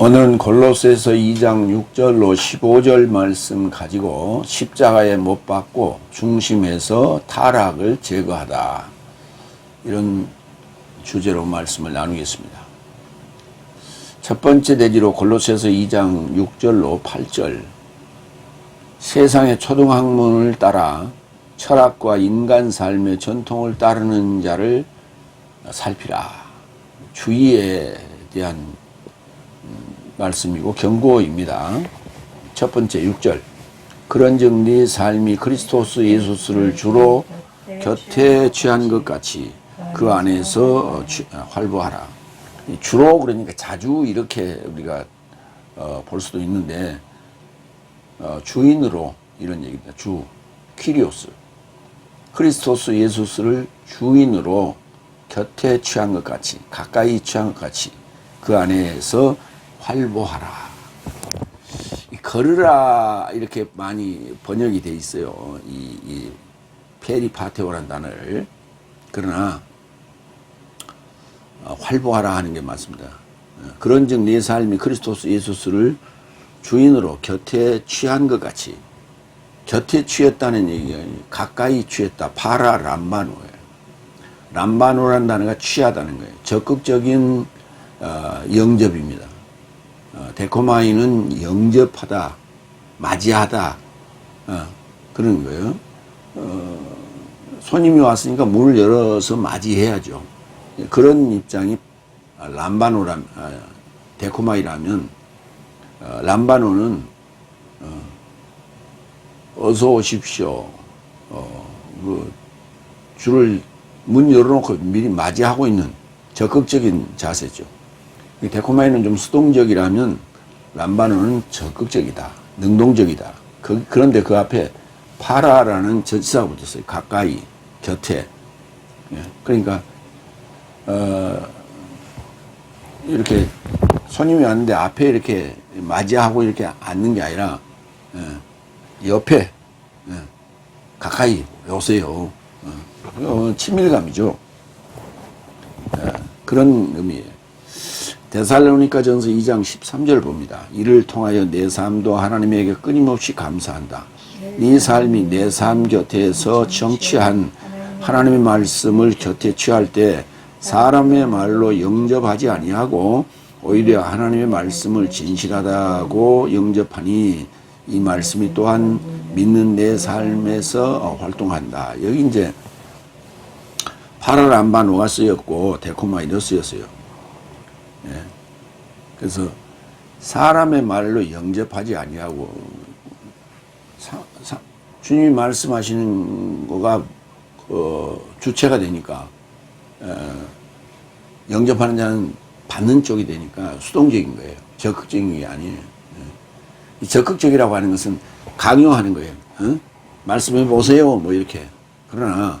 오늘은 골로새서 2장 6절로 15절 말씀 가지고 십자가에 못 박고 중심에서 타락을 제거하다, 이런 주제로 말씀을 나누겠습니다. 첫 번째 대지로 골로새서 2장 6절로 8절, 세상의 초등학문을 따라 철학과 인간 삶의 전통을 따르는 자를 살피라, 주의에 대한 말씀이고 경고입니다. 첫 번째 6절, 그런즉 네 삶이 그리스토스 예수를 주로 곁에 취한 것 같이 그 안에서 활보하라. 주로 그러니까 자주 이렇게 우리가 볼 수도 있는데, 주인으로 이런 얘기입니다. 주, 키리오스, 크리스토스 예수를 주인으로 곁에 취한 것 같이, 가까이 취한 것 같이 그 안에서 활보하라. 걸으라 이렇게 많이 번역이 돼 있어요. 이 페리파테오라는 단어를. 그러나 활보하라 하는 게 맞습니다. 그런즉 네 삶이 그리스도스 예수를 주인으로 곁에 취한 것 같이, 곁에 취했다는 얘기가 가까이 취했다. 파라 람바노예요. 람바노라는 단어가 취하다는 거예요. 적극적인 영접입니다. 데코마이는 영접하다, 맞이하다, 그런 거예요. 손님이 왔으니까 문을 열어서 맞이해야죠. 그런 입장이 데코마이라면, 람바노는 어서 오십시오, 줄을 문 열어놓고 미리 맞이하고 있는 적극적인 자세죠. 데코마이는 좀 수동적이라면 람바노는 적극적이다, 능동적이다. 그런데 그 앞에 파라라는 전치사가 붙었어요. 가까이, 곁에. 그러니까 이렇게 손님이 왔는데 앞에 이렇게 맞이하고 이렇게 앉는 게 아니라 옆에, 가까이 오세요. 친밀감이죠. 그런 의미예요. 데살로니가전서 2장 13절 봅니다. 이를 통하여 내 삶도 하나님에게 끊임없이 감사한다. 네 삶이 내 삶 곁에서 정취한 하나님의 말씀을 곁에 취할 때 사람의 말로 영접하지 아니하고 오히려 하나님의 말씀을 진실하다고 영접하니 이 말씀이 또한 믿는 내 삶에서 활동한다. 여기 이제 파라람바노가 쓰였고 데코마이도 쓰였어요. 그래서 사람의 말로 영접하지 아니하고, 주님이 말씀하시는 거가 주체가 되니까, 영접하는 자는 받는 쪽이 되니까 수동적인 거예요. 적극적인 게 아니에요. 이 적극적이라고 하는 것은 강요하는 거예요. 말씀해 보세요, 뭐 이렇게. 그러나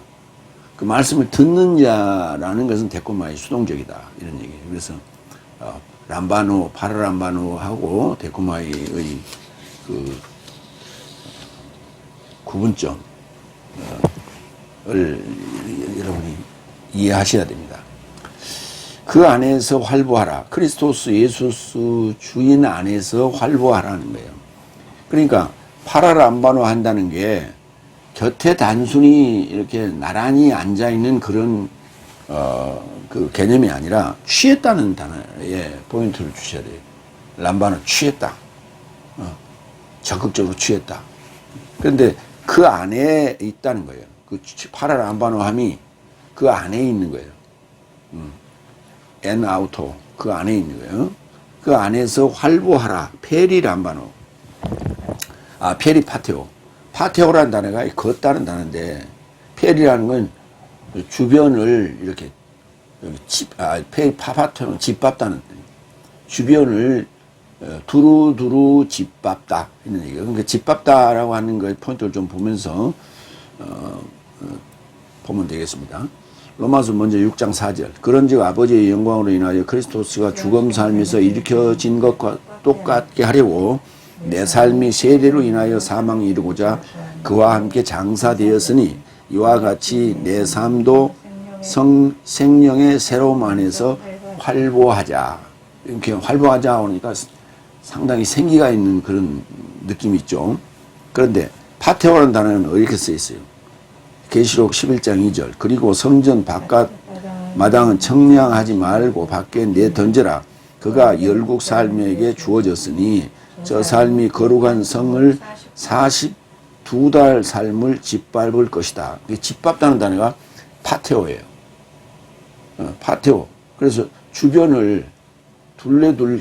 그 말씀을 듣는 자라는 것은 데코마이 수동적이다, 이런 얘기예요. 그래서 람바노, 파라람바노하고 데코마이의 그 구분점을 여러분이 이해하셔야 됩니다. 그 안에서 활보하라. 크리스토스 예수 주인 안에서 활보하라는 거예요. 그러니까 파라람바노 한다는 게 곁에 단순히 이렇게 나란히 앉아있는 그런 그 개념이 아니라 취했다는 단어에 포인트를 주셔야 돼요. 람바노 취했다. 적극적으로 취했다. 그런데 그 안에 있다는 거예요. 그 파라람바노함이 그 안에 있는 거예요. 엔 아우토, 그 안에 있는 거예요. 그 안에서 활보하라. 페리람바노. 페리파테오. 파테오라는 단어가 걷다는 단어인데, 페리라는 건 주변을 이렇게 페리파테오는 짓밟다는, 주변을 두루두루 짓밟다, 이런 얘기예요. 그러니까 짓밟다라고 하는 거에 포인트를 좀 보면서 보면 되겠습니다. 로마서 먼저 6장 4절. 그런즉 아버지의 영광으로 인하여 그리스도스가 죽음 삶에서 일으켜진 것과 똑같게 하려고 내 삶이 세례로 인하여 사망에 이르고자 그와 함께 장사되었으니 이와 같이 내 삶도 생명의 새로움 안에서 활보하자. 이렇게 활보하자 하니까 상당히 생기가 있는 그런 느낌이 있죠. 그런데 파테오라는 단어는 이렇게 써 있어요. 계시록 11장 2절. 그리고 성전 바깥 마당은 청량하지 말고 밖에 내던져라. 그가 열국 삶에게 주어졌으니 저 삶이 거룩한 성을 42달 삶을 짓밟을 것이다. 짓밟다는 단어가 파테오예요. 파테오. 그래서 주변을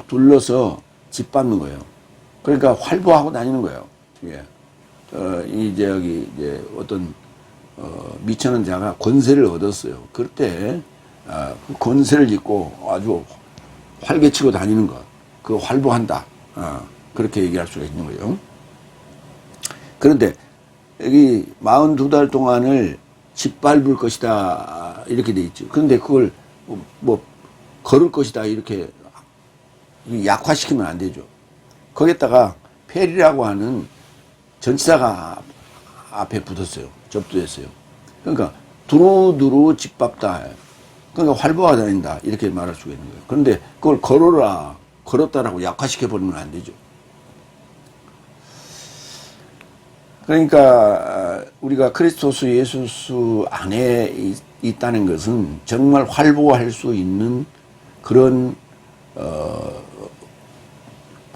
둘러서 짓밟는 거예요. 그러니까 활보하고 다니는 거예요. 예. 이제 어떤 미천한 자가 권세를 얻었어요. 그때 그 권세를 입고 아주 활개치고 다니는 것, 그 활보한다. 그렇게 얘기할 수가 있는 거예요. 그런데 여기 42달 동안을 짓밟을 것이다 이렇게 돼 있죠. 그런데 그걸 뭐 걸을 것이다 이렇게 약화시키면 안 되죠. 거기에다가 펠이라고 하는 전치사가 앞에 붙었어요. 접두했어요. 그러니까 두루두루 짓밟다. 그러니까 활보하 다닌다 이렇게 말할 수가 있는 거예요. 그런데 그걸 걸었다라고 약화시켜버리면 안 되죠. 그러니까 우리가 그리스도스 예수스 안에 있다는 것은 정말 활보할 수 있는 그런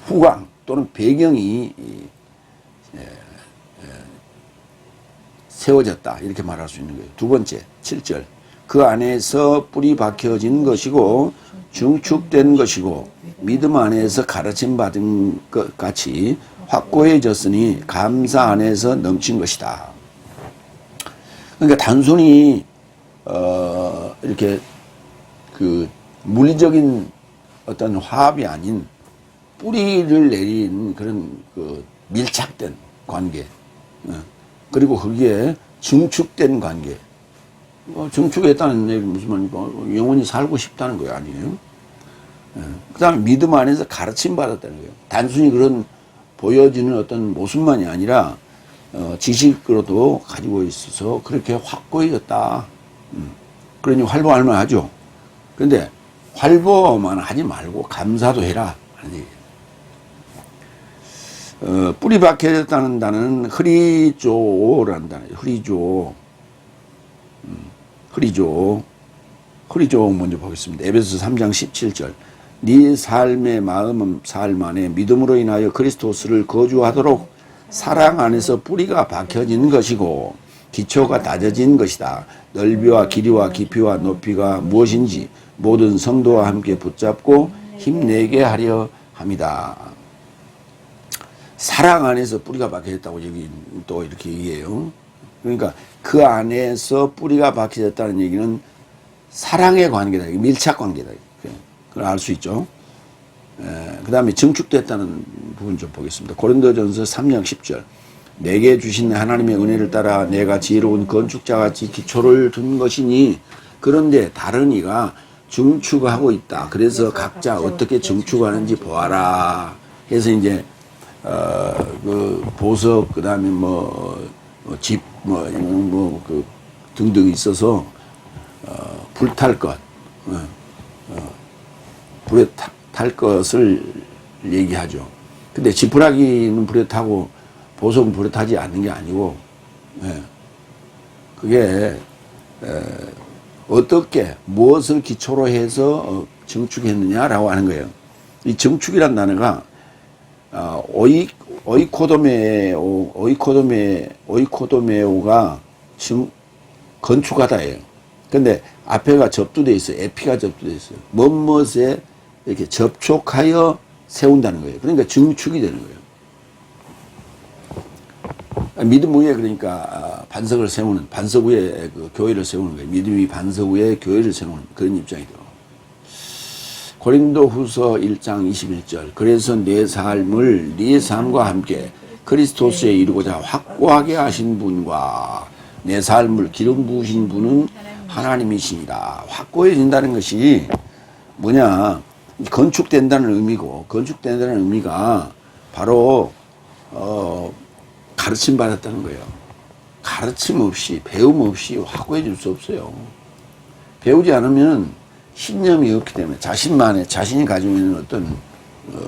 후광 또는 배경이 세워졌다 이렇게 말할 수 있는 거예요. 두 번째 7절. 그 안에서 뿌리 박혀진 것이고 증축된 것이고 믿음 안에서 가르침 받은 것 같이 확고해졌으니 감사 안에서 넘친 것이다. 그러니까 단순히 이렇게 그 물리적인 어떤 화합이 아닌 뿌리를 내린 그런 그 밀착된 관계, 그리고 거기에 증축된 관계. 증축했다는 얘기는 무슨 말입니까? 영원히 살고 싶다는 거예요, 아니에요? 그 다음에 믿음 안에서 가르침 받았다는 거예요. 단순히 그런 보여지는 어떤 모습만이 아니라 지식으로도 가지고 있어서 그렇게 확고해졌다. 그러니 활보할 만 하죠. 그런데 활보만 하지 말고 감사도 해라. 뿌리 박혀졌다는 단어는 흐리조라는 단어예요. 흐리조 먼저 보겠습니다. 에베소서 3장 17절. 네 삶의 마음은 삶 안에 믿음으로 인하여 그리스도스를 거주하도록 사랑 안에서 뿌리가 박혀진 것이고 기초가 다져진 것이다. 넓이와 길이와 깊이와 높이가 무엇인지 모든 성도와 함께 붙잡고 힘내게 하려 합니다. 사랑 안에서 뿌리가 박혀졌다고 여기 또 이렇게 얘기해요. 그러니까 그 안에서 뿌리가 박혀졌다는 얘기는 사랑의 관계다. 밀착 관계다. 그걸 알 수 있죠. 그 다음에 증축됐다는 부분 좀 보겠습니다. 고린도전서 3장 10절. 내게 주신 하나님의 은혜를 따라 내가 지혜로운 건축자같이 기초를 둔 것이니 그런데 다른 이가 증축하고 있다. 그래서 각자 어떻게 증축하는지 보아라. 해서 이제 그 보석 그다음에 집 그 등등 있어서 불탈 것, 불에 탈 것을 얘기하죠. 근데 지푸라기는 불에 타고 보석은 불에 타지 않는 게 아니고, 그게 어떻게 무엇을 기초로 해서 증축했느냐라고 하는 거예요. 이 증축이란 단어가 오이코도메오가 지금 건축하다예요. 근데 앞에가 접두되어 있어요. 에피가 접두되어 있어요. 무엇에 이렇게 접촉하여 세운다는 거예요. 그러니까 증축이 되는 거예요. 믿음 위에 그러니까 반석 위에 그 교회를 세우는 거예요. 믿음이 반석 위에 교회를 세우는 그런 입장이죠. 고린도후서 1장 21절. 그래서 내 삶을 네 삶과 함께 그리스도스에 이루고자 확고하게 하신 분과 내 삶을 기름 부으신 분은 하나님이십니다. 확고해진다는 것이 뭐냐? 건축된다는 의미고, 건축된다는 의미가 바로 가르침 받았다는 거예요. 가르침 없이, 배움 없이 확고해질 수 없어요. 배우지 않으면 신념이 없기 때문에 자신이 가지고 있는 어떤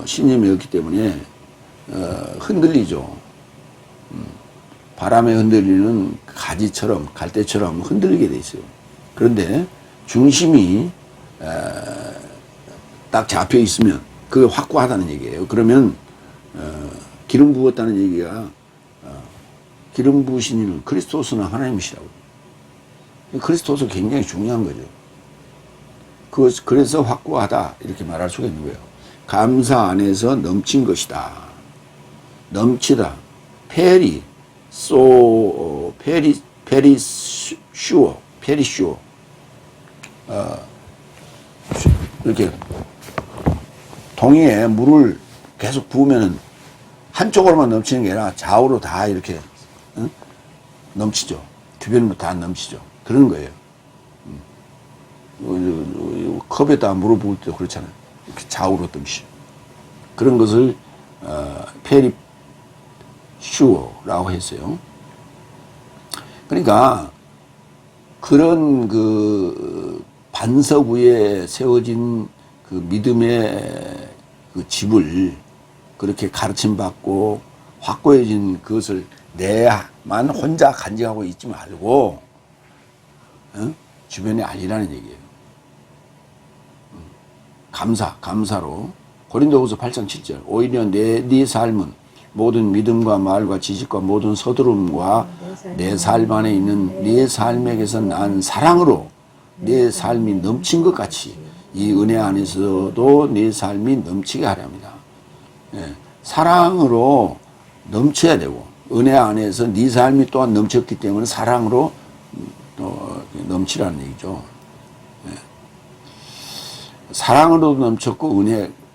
신념이 없기 때문에 흔들리죠. 바람에 흔들리는 가지처럼 갈대처럼 흔들리게 돼 있어요. 그런데 중심이 딱 잡혀 있으면 그게 확고하다는 얘기예요. 그러면 기름 부었다는 얘기가 기름 부으신 이는 그리스도스는 하나님이시라고. 그리스도스 굉장히 중요한 거죠. 그래서 확고하다 이렇게 말할 수가 있는 거예요. 감사 안에서 넘친 것이다. 넘치다. 페리슈어. 이렇게 동이에 물을 계속 부으면은 한쪽으로만 넘치는 게 아니라 좌우로 다 이렇게 넘치죠. 주변으로 다 넘치죠. 그런 거예요. 컵에다 물을 부을 때도 그렇잖아요. 이렇게 좌우로 넘치. 그런 것을 페리슈어라고 했어요. 그러니까 그런 그 반석 위에 세워진 그 믿음의 그 집을 그렇게 가르침 받고 확고해진 그것을 내만 혼자 간직하고 있지 말고 주변에 알리라는 얘기예요. 감사로. 고린도후서 8장 7절. 오히려 네 삶은 모든 믿음과 말과 지식과 모든 서두름과 내 삶 안에 있는 네 삶에게서 난 사랑으로 내 삶이 넘친 것 같이 이 은혜 안에서도 내 삶이 넘치게 하랍니다. 예, 사랑으로 넘쳐야 되고 은혜 안에서 네 삶이 또한 넘쳤기 때문에 사랑으로 또 넘치라는 얘기죠. 예. 사랑으로 넘쳤고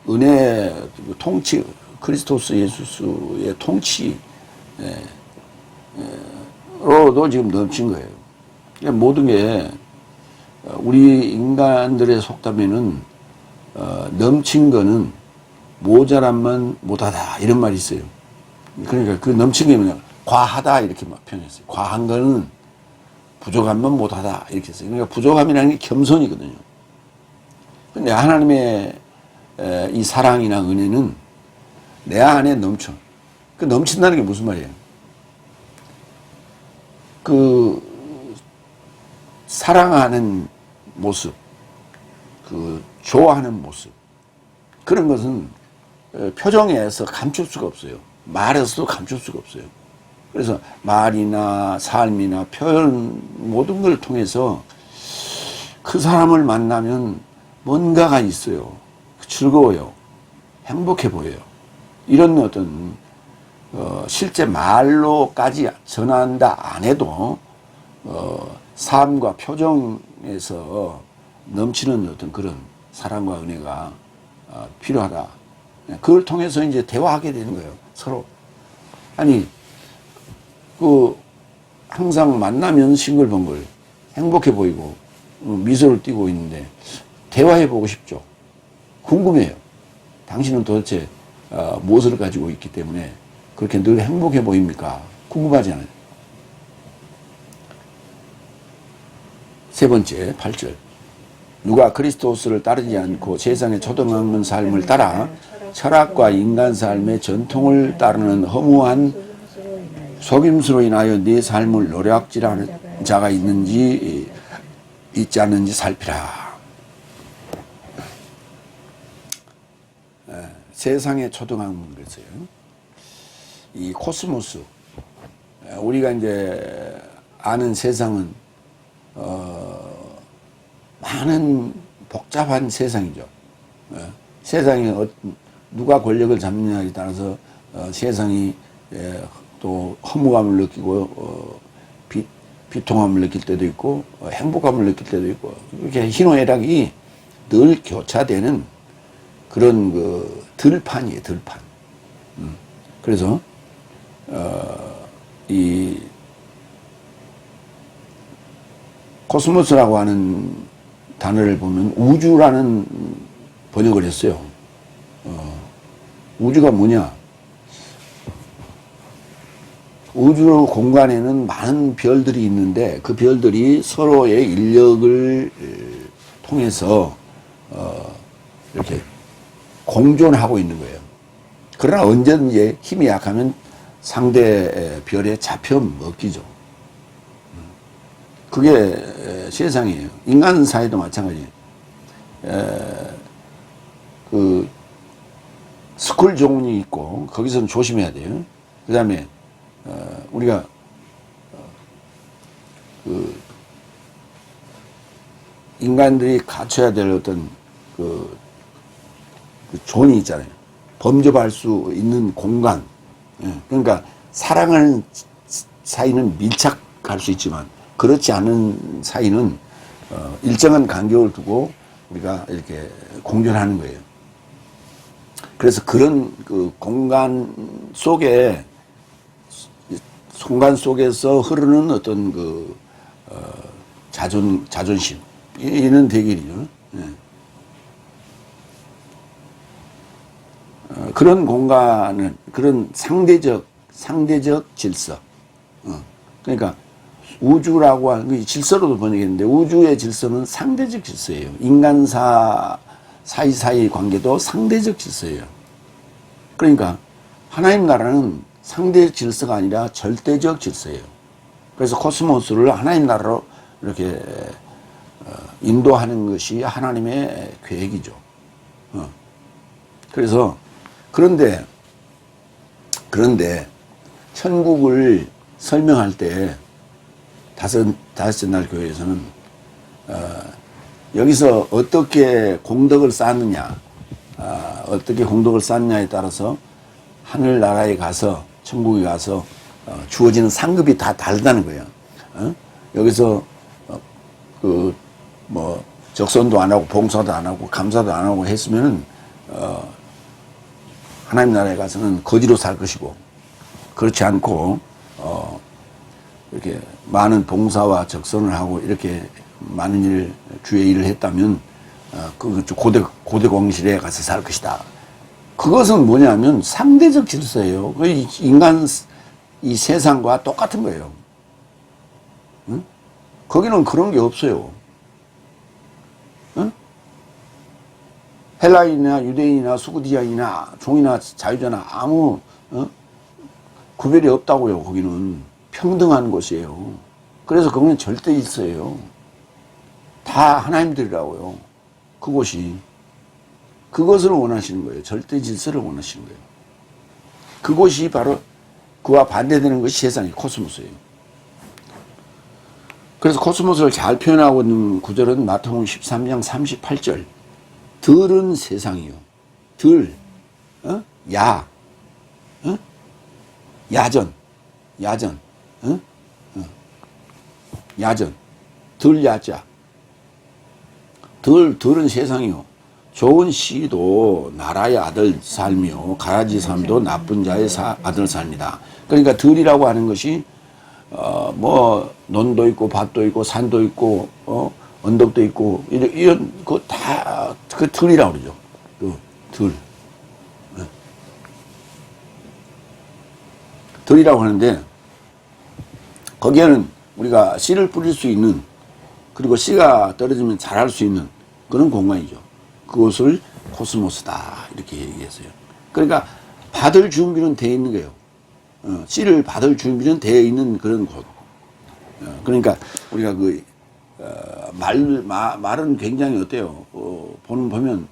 은혜 통치 그리스도스 예수의 통치로도 지금 넘친 거예요. 그러니까 모든 게 우리 인간들의 속담에는 넘친 거는 모자란만 못하다 이런 말이 있어요. 그러니까 그 넘친 게 뭐냐 과하다 이렇게 막 표현했어요. 과한 거는 부족함만 못하다 이렇게 했어요. 그러니까 부족함이라는 게 겸손이거든요. 근데 하나님의 이 사랑이나 은혜는 내 안에 넘쳐. 그 넘친다는 게 무슨 말이에요? 그 사랑하는 모습, 그 좋아하는 모습 그런 것은 표정에서 감출 수가 없어요. 말에서도 감출 수가 없어요. 그래서 말이나 삶이나 표현 모든 걸 통해서 그 사람을 만나면 뭔가가 있어요. 즐거워요. 행복해 보여요. 이런 어떤 실제 말로까지 전한다 안 해도 삶과 표정에서 넘치는 어떤 그런 사랑과 은혜가 필요하다. 그걸 통해서 이제 대화하게 되는 거예요. 서로. 아니, 항상 만나면 싱글벙글 행복해 보이고 미소를 띠고 있는데 대화해 보고 싶죠. 궁금해요. 당신은 도대체 무엇을 가지고 있기 때문에 그렇게 늘 행복해 보입니까? 궁금하잖아요. 세 번째, 8절. 누가 그리스도스를 따르지 않고 세상의 초등학문 삶을 따라 철학과 인간 삶의 전통을 따르는 허무한 속임수로 인하여 네 삶을 노략질하는 자가 있지 않는지 살피라. 세상의 초등학문 그랬어요. 이 코스모스, 우리가 이제 아는 세상은 많은 복잡한 세상이죠. 세상에 누가 권력을 잡느냐에 따라서 세상이 또 허무감을 느끼고 비통함을 느낄 때도 있고 행복감을 느낄 때도 있고 이렇게 희노애락이 늘 교차되는 그런 그 들판이에요, 들판. 그래서 이 코스모스라고 하는 단어를 보면 우주라는 번역을 했어요. 우주가 뭐냐? 우주 공간에는 많은 별들이 있는데 그 별들이 서로의 인력을 통해서 이렇게 공존하고 있는 거예요. 그러나 언제든지 힘이 약하면 상대 별에 잡혀 먹기죠. 그게 세상이에요. 인간 사회도 마찬가지예요. 그 스쿨 존이 있고 거기서는 조심해야 돼요. 그 다음에 우리가 그 인간들이 갖춰야 될 어떤 그 존이 있잖아요. 범접할 수 있는 공간. 그러니까 사랑하는 사이는 밀착할 수 있지만 그렇지 않은 사이는 일정한 간격을 두고 우리가 이렇게 공존하는 거예요. 그래서 그런 그 공간 속에서 흐르는 어떤 그 자존심 이런 대결이죠. 그런 공간은 그런 상대적 질서. 그러니까 우주라고 하는 그 질서로도 번역했는데 우주의 질서는 상대적 질서예요. 인간사 사이사이 관계도 상대적 질서예요. 그러니까 하나님 나라는 상대 질서가 아니라 절대적 질서예요. 그래서 코스모스를 하나님 나라로 이렇게 인도하는 것이 하나님의 계획이죠. 그래서 그런데 천국을 설명할 때 다섯째 날 교회에서는 여기서 어떻게 공덕을 쌓느냐, 어떻게 공덕을 쌓느냐에 따라서 하늘나라에 가서 천국에 가서 주어지는 상급이 다 다르다는 거예요. 여기서 그 뭐 적선도 안 하고 봉사도 안 하고 감사도 안 하고 했으면은 하나님 나라에 가서는 거지로 살 것이고, 그렇지 않고 이렇게 많은 봉사와 적선을 하고 이렇게 많은 일 주의 일을 했다면 그 고대 공실에 가서 살 것이다. 그것은 뭐냐면 상대적 질서예요. 그 인간 이 세상과 똑같은 거예요. 응? 거기는 그런 게 없어요. 응? 헬라인이나 유대인이나 수구디아인이나 종이나 자유자나 아무 구별이 없다고요. 거기는 평등한 곳이에요. 그래서 거기는 절대 질서예요. 다 하나님들이라고요. 그것을 원하시는 거예요. 절대 질서를 원하시는 거예요. 그것이 바로 그와 반대되는 것이 세상의 코스모스예요. 그래서 코스모스를 잘 표현하고 있는 구절은 마태복음 13장 38절. 들은 세상이요. 야전. 야자. 들은 세상이요. 좋은 씨도 나라의 아들 삶이요. 가라지 삶도 나쁜 자의 아들 삶이다. 그러니까 들이라고 하는 것이 뭐 논도 있고 밭도 있고 산도 있고 언덕도 있고 이런 거 다 그 들이라고 그러죠. 그 들. 들이라고 하는데 거기에는 우리가 씨를 뿌릴 수 있는, 그리고 씨가 떨어지면 자랄 수 있는 그런 공간이죠. 그것을 코스모스다 이렇게 얘기했어요. 그러니까 받을 준비는 되어 있는 거예요. 씨를 받을 준비는 되어 있는 그런 곳. 그러니까 우리가 말은 굉장히 어때요? 보면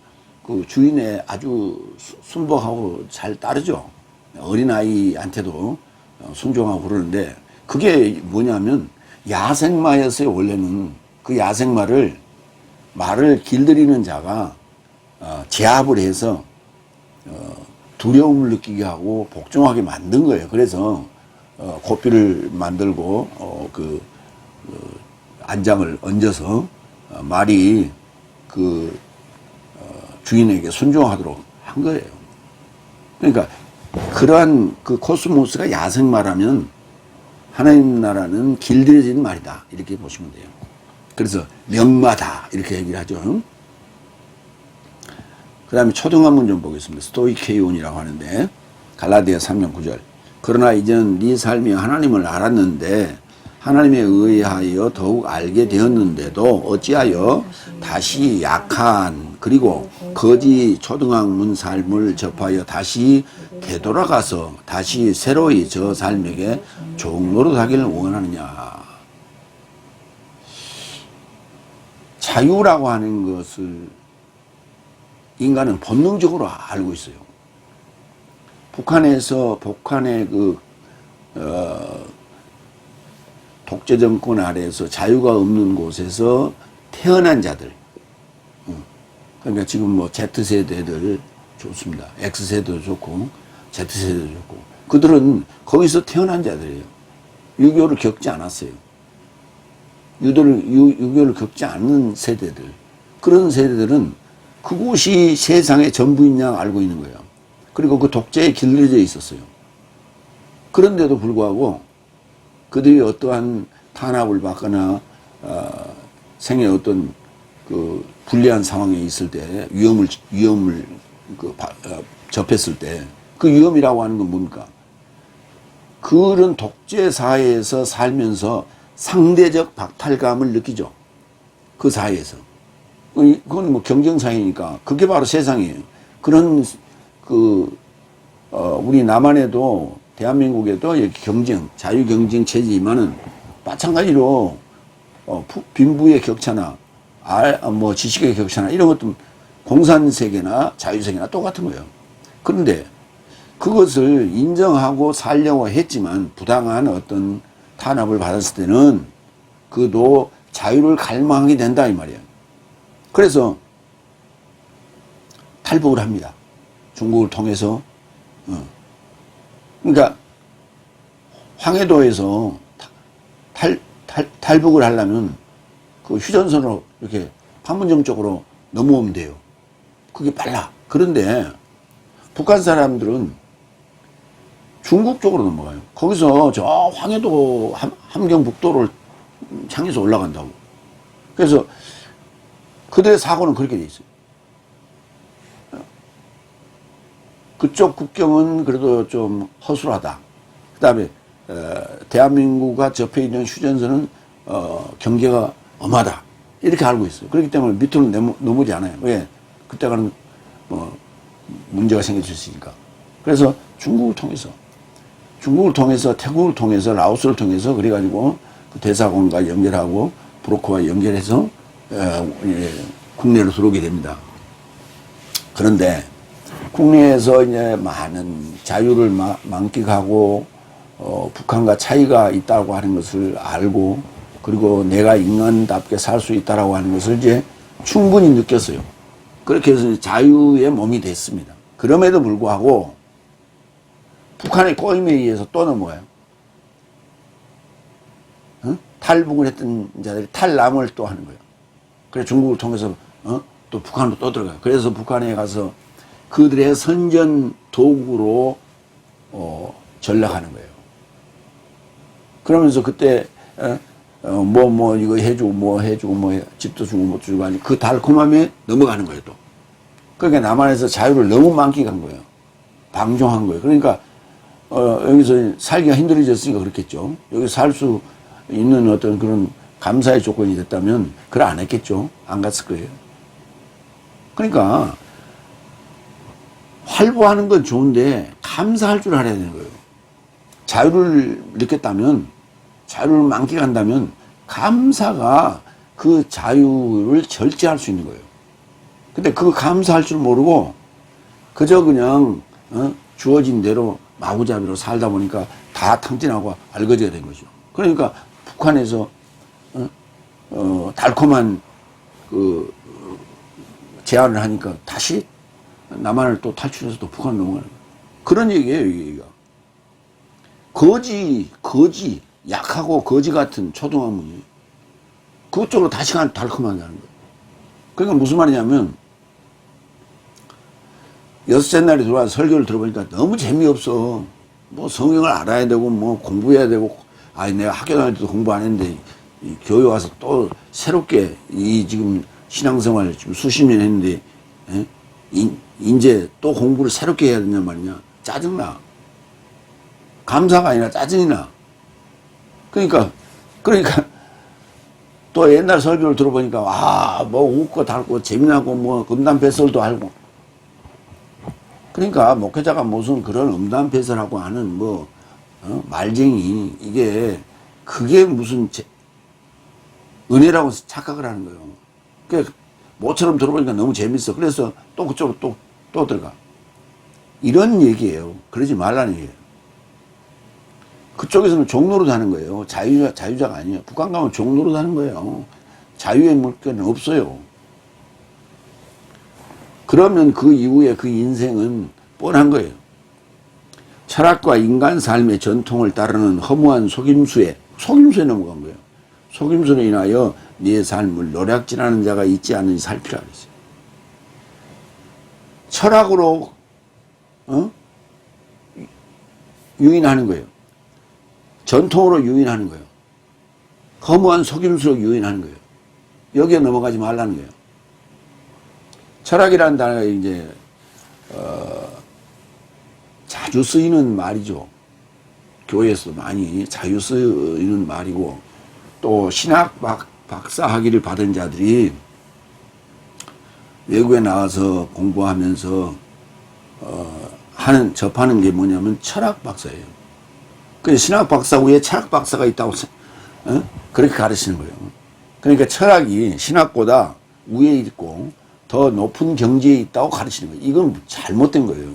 그 주인의 아주 순복하고 잘 따르죠. 어린아이한테도 순종하고 그러는데, 그게 뭐냐면 야생마였어요. 원래는 그 말을 길들이는 자가 제압을 해서 두려움을 느끼게 하고 복종하게 만든 거예요. 그래서 고삐를 만들고 안장을 얹어서 말이 주인에게 순종하도록 한 거예요. 그러니까 그러한 그 코스모스가 야생마라면 하나님 나라는 길들여진 말이다 이렇게 보시면 돼요. 그래서 명마다 이렇게 얘기를 하죠. 그 다음에 초등한문 좀 보겠습니다. 스토이케이온이라고 하는데 갈라디아 3장 9절. 그러나 이제는 네 삶이 하나님을 알았는데 하나님에 의하여 더욱 알게 되었는데도 어찌하여 다시 약한 그리고 거짓 초등학문 삶을 접하여 다시 되돌아가서 다시 새로이 저 삶에게 종노릇하기를 원하느냐. 자유라고 하는 것을 인간은 본능적으로 알고 있어요. 북한의 독재 정권 아래에서 자유가 없는 곳에서 태어난 자들, 그러니까 지금 뭐 Z세대들 좋습니다. X세대도 좋고 Z세대도 좋고, 그들은 거기서 태어난 자들이에요. 유교를 겪지 않았어요. 유교를 겪지 않는 세대들, 그런 세대들은 그곳이 세상의 전부인 양 알고 있는 거예요. 그리고 그 독재에 길들여져 있었어요. 그런데도 불구하고 그들이 어떠한 탄압을 받거나 생애 어떤 그 불리한 상황에 있을 때 위험을 접했을 때 그 위험이라고 하는 건 뭡니까? 그런 독재 사회에서 살면서 상대적 박탈감을 느끼죠. 그 사회에서. 그건 뭐 경쟁 사회니까 그게 바로 세상이에요. 그런 우리 남한에도 대한민국에도 이렇게 자유 경쟁 체제이면은 마찬가지로 빈부의 격차나 뭐 지식의 격차나 이런 것도 공산 세계나 자유 세계나 똑같은 거예요. 그런데 그것을 인정하고 살려고 했지만 부당한 어떤 탄압을 받았을 때는 그도 자유를 갈망하게 된다 이 말이에요. 그래서 탈북을 합니다. 중국을 통해서. 그러니까 황해도에서 탈북을 하려면 그 휴전선으로 이렇게 판문점 쪽으로 넘어오면 돼요. 그게 빨라. 그런데 북한 사람들은 중국 쪽으로 넘어가요. 거기서 저 황해도 함경북도를 향해서 올라간다고. 그래서 그들의 사고는 그렇게 돼 있어요. 그쪽 국경은 그래도 좀 허술하다. 그 다음에 대한민국과 접해 있는 휴전선은 경계가 엄하다. 이렇게 알고 있어요. 그렇기 때문에 밑으로 넘어오지 않아요. 왜? 그때가는 뭐 문제가 생길 수 있으니까. 그래서 중국을 통해서 태국을 통해서 라오스를 통해서 그래가지고 그 대사관과 연결하고 브로커와 연결해서 국내로 들어오게 됩니다. 그런데 국내에서 이제 많은 자유를 만끽하고 북한과 차이가 있다고 하는 것을 알고, 그리고 내가 인간답게 살 수 있다라고 하는 것을 이제 충분히 느꼈어요. 그렇게 해서 자유의 몸이 됐습니다. 그럼에도 불구하고 북한의 꼬임에 의해서 또 넘어가요. 탈북을 했던 자들이 탈남을 또 하는 거예요. 그래서 중국을 통해서 또 북한으로 또 들어가요. 그래서 북한에 가서 그들의 선전 도구로 전락하는 거예요. 그러면서 그때 이거 해주고 집도 주고 못 주고 하니 그 달콤함에 넘어가는 거예요. 또 그러니까 남한에서 자유를 너무 만끽한 거예요. 방종한 거예요. 그러니까 여기서 살기가 힘들어졌으니까 그렇겠죠. 여기 살 수 있는 어떤 그런 감사의 조건이 됐다면 그걸 안 했겠죠. 안 갔을 거예요. 그러니까 활보하는 건 좋은데 감사할 줄 알아야 되는 거예요. 자유를 느꼈다면, 자유를 만끽한다면 감사가 그 자유를 절제할 수 있는 거예요. 근데 그 감사할 줄 모르고 그저 그냥 주어진 대로 마구잡이로 살다 보니까 다 탕진하고 알거지가 된 거죠. 그러니까 북한에서 달콤한 그 제안을 하니까 다시 남한을 또 탈출해서 또 북한 넘어가는 거예요. 그런 얘기예요, 얘기가. 거지, 약하고 거지 같은 초등학문이 그쪽으로 다시 가는 달콤하게 하는 거예요. 그러니까 무슨 말이냐면, 여섯째 날에 들어와서 설교를 들어보니까 너무 재미없어. 뭐 성경을 알아야 되고, 뭐 공부해야 되고, 내가 학교 다닐 때도 공부 안 했는데, 이 교회 와서 또 새롭게 지금 신앙생활 지금 수십 년 했는데, 이제 또 공부를 새롭게 해야 되냐 말이냐. 짜증나. 감사가 아니라 짜증이 나. 그러니까 그러니까 또 옛날 설교를 들어보니까 뭐 웃고 달고 재미나고 뭐 음담배설도 알고. 그러니까 목회자가 무슨 그런 음담배설하고 하는 뭐 말쟁이 이게 그게 무슨 은혜라고 착각을 하는 거예요. 그러니까 모처럼 들어보니까 너무 재밌어. 그래서 또 그쪽으로 또 들어가. 이런 얘기예요. 그러지 말라는 얘기예요. 그쪽에서는 종로로 하는 거예요. 자유자가 아니에요. 북한 가면 종로로 하는 거예요. 자유의 물결은 없어요. 그러면 그 이후에 그 인생은 뻔한 거예요. 철학과 인간 삶의 전통을 따르는 허무한 속임수에 넘어간 거예요. 속임수로 인하여 네 삶을 노략질하는 자가 있지 않는지 살피라 그랬어요. 철학으로 유인하는 거예요. 전통으로 유인하는 거예요. 허무한 속임수로 유인하는 거예요. 여기에 넘어가지 말라는 거예요. 철학이라는 단어가 이제 자주 쓰이는 말이죠. 교회에서도 많이 자주 쓰이는 말이고, 또 신학 박사 학위를 받은 자들이 외국에 나가서 공부하면서 접하는 게 뭐냐면 철학 박사예요. 그 신학 박사 위에 철학 박사가 있다고 그렇게 가르치는 거예요. 그러니까 철학이 신학보다 위에 있고 더 높은 경지에 있다고 가르치는 거예요. 이건 잘못된 거예요.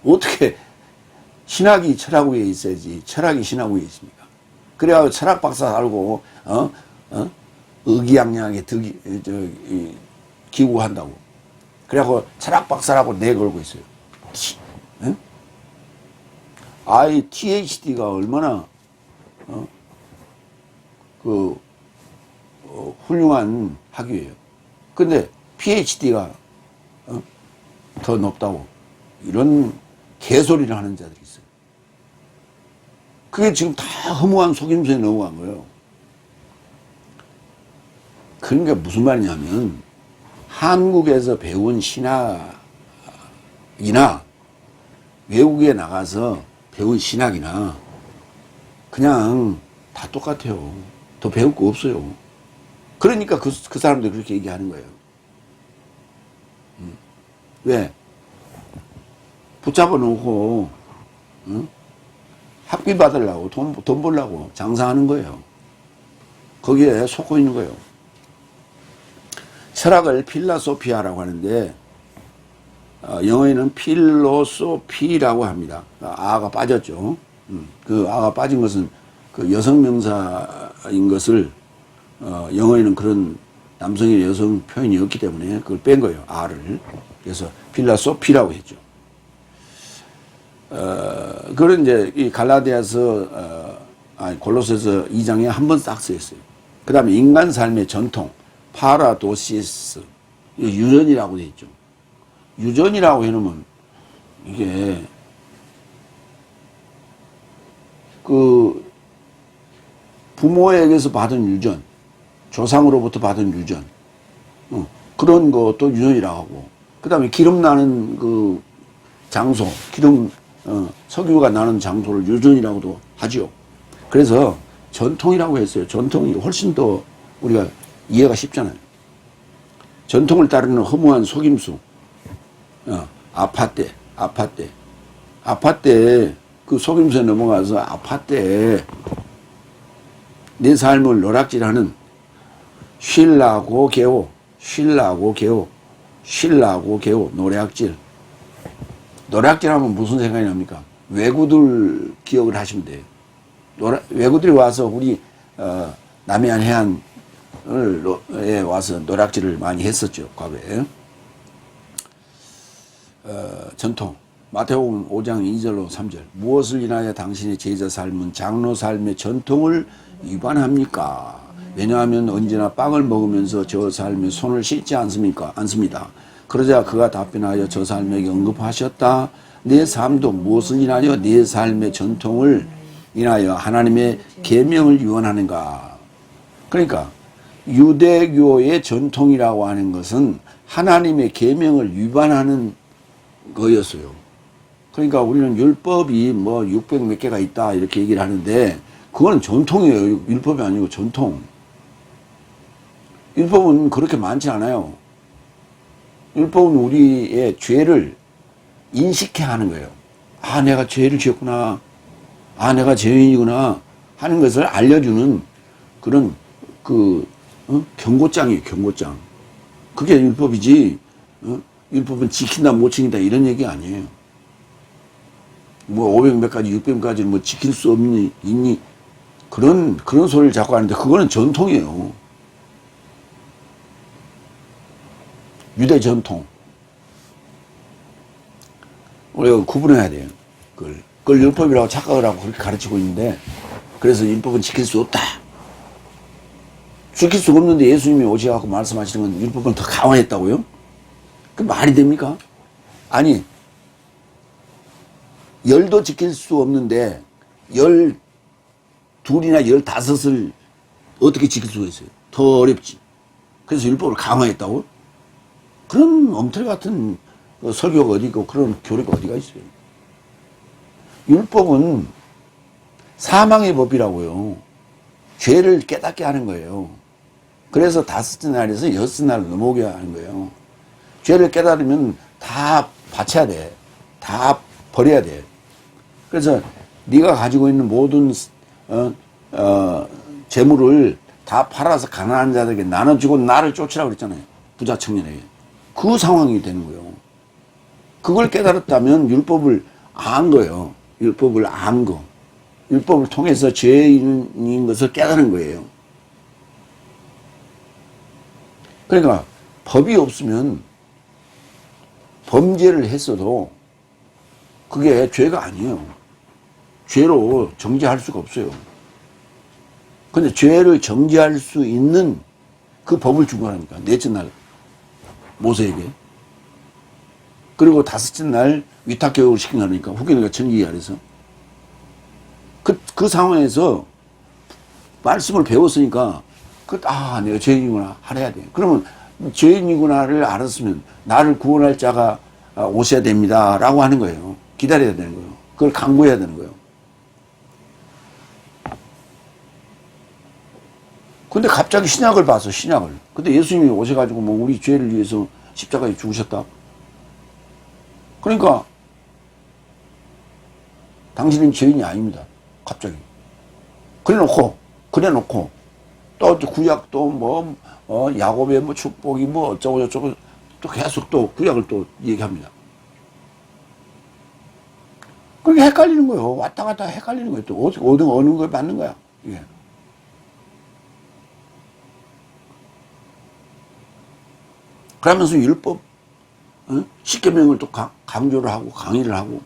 어떻게 신학이 철학 위에 있어야지 철학이 신학 위에 있습니까? 그래야 철학 박사 알고 의기양양하게 기구한다고. 그래갖고 철학 박사라고 내걸고 있어요. THD가 얼마나 훌륭한 학위예요. 근데 PhD가 더 높다고 이런 개소리를 하는 자들이 있어요. 그게 지금 다 허무한 속임수에 넘어간 거예요. 그러니까 무슨 말이냐면 한국에서 배운 신학이나 외국에 나가서 배운 신학이나 그냥 다 똑같아요. 더 배울 거 없어요. 그러니까 그 사람들이 그렇게 얘기하는 거예요. 왜? 붙잡아 놓고 학비 받으려고 돈 벌려고 장사하는 거예요. 거기에 속고 있는 거예요. 철학을 필라소피아라고 하는데 영어에는 필로소피라고 합니다. 아가 빠졌죠. 그 아가 빠진 것은 그 여성 명사인 것을 영어에는 그런 남성의 여성 표현이 없기 때문에 그걸 뺀 거예요. 아를. 그래서 필라소피라고 했죠. 그런 이제 이 갈라디아서 골로새서 2장에 한 번 싹 쓰였어요. 그 다음에 인간 삶의 전통 파라도시스 유전이라고 돼 있죠. 유전이라고 해놓으면 이게 그 부모에게서 받은 유전, 조상으로부터 받은 유전, 그런 것도 유전이라고 하고, 그 다음에 기름 나는 그 장소, 석유가 나는 장소를 유전이라고도 하죠. 그래서 전통이라고 했어요. 전통이 훨씬 더 우리가 이해가 쉽잖아요. 전통을 따르는 허무한 속임수, 아파떼, 그 속임수에 넘어가서 아파떼 내 삶을 노략질하는 쉴라고 개오, 노략질. 노략질하면 무슨 생각이 납니까? 외구들 기억을 하시면 돼요. 외구들이 와서 우리 남해안 해안에 와서 노략질을 많이 했었죠, 과거에. 전통 마태복음 5장 2절로 3절 무엇을 인하여 당신의 제자 삶은 장로 삶의 전통을 위반합니까? 왜냐하면 언제나 빵을 먹으면서 저 삶에 손을 씻지 않습니까? 않습니다. 그러자 그가 답변하여 저 삶에게 언급하셨다. 내 삶도 무엇을 인하여 내 삶의 전통을 인하여 하나님의 계명을 위반하는가? 그러니까 유대교의 전통이라고 하는 것은 하나님의 계명을 위반하는 거였어요. 그러니까 우리는 율법이 뭐 600 몇 개가 있다 이렇게 얘기를 하는데 그거는 전통이에요. 율법이 아니고 전통. 율법은 그렇게 많지 않아요. 율법은 우리의 죄를 인식해야 하는 거예요. 아, 내가 죄를 지었구나. 아, 내가 죄인이구나. 하는 것을 알려주는 그런 경고장이에요. 경고장. 그게 율법이지. 율법은 지킨다 못 지킨다 이런 얘기 아니에요. 뭐 500몇 가지 600까지 뭐 지킬 수 있니 그런 소리를 자꾸 하는데 그거는 전통이에요. 유대 전통. 우리가 구분해야 돼요. 그걸 율법이라고 착각을 하고 그렇게 가르치고 있는데, 그래서 율법은 지킬 수 없다. 지킬 수가 없는데 예수님이 오셔갖고 말씀하시는 건 율법을 더 강화했다고요? 그 말이 됩니까? 아니, 열도 지킬 수 없는데 12이나 15을 어떻게 지킬 수가 있어요? 더 어렵지. 그래서 율법을 강화했다고? 그런 엉터리 같은 설교가 어디 있고 그런 교리가 어디가 있어요? 율법은 사망의 법이라고요. 죄를 깨닫게 하는 거예요. 그래서 5째 날에서 6째 날로 넘어오게 하는 거예요. 죄를 깨달으면 다 바쳐야 돼. 다 버려야 돼. 그래서 네가 가지고 있는 모든 재물을 다 팔아서 가난한 자들에게 나눠주고 나를 쫓으라고 그랬잖아요. 부자 청년에게. 그 상황이 되는 거예요. 그걸 깨달았다면 율법을 안 거예요. 율법을 안 거. 율법을 통해서 죄인인 것을 깨달은 거예요. 그러니까 법이 없으면 범죄를 했어도 그게 죄가 아니에요. 죄로 정죄할 수가 없어요. 근데 죄를 정죄할 수 있는 그 법을 준 거라니까. 넷째 날 모세에게. 그리고 5째 날 위탁교육을 시킨 거니까 후계자가 천기 아래서. 그 상황에서 말씀을 배웠으니까 내가 죄인이구나 알아야 돼. 그러면 죄인이구나를 알았으면 나를 구원할 자가 오셔야 됩니다 라고 하는 거예요. 기다려야 되는 거예요. 그걸 강구해야 되는 거예요. 근데 갑자기 신약을 봐서 신약을. 근데 예수님이 오셔가지고 뭐 우리 죄를 위해서 십자가에 죽으셨다. 그러니까 당신은 죄인이 아닙니다. 갑자기. 그래놓고 또 구약 또 야곱의 뭐 축복이 뭐 어쩌고 저쩌고 또 계속 또 구약을 또 얘기합니다. 그게 헷갈리는 거예요. 왔다 갔다 헷갈리는 거예요. 또 어느 걸 맞는 거야. 이게. 그러면서 율법, 십계명을 또 강조를 하고 강의를 하고.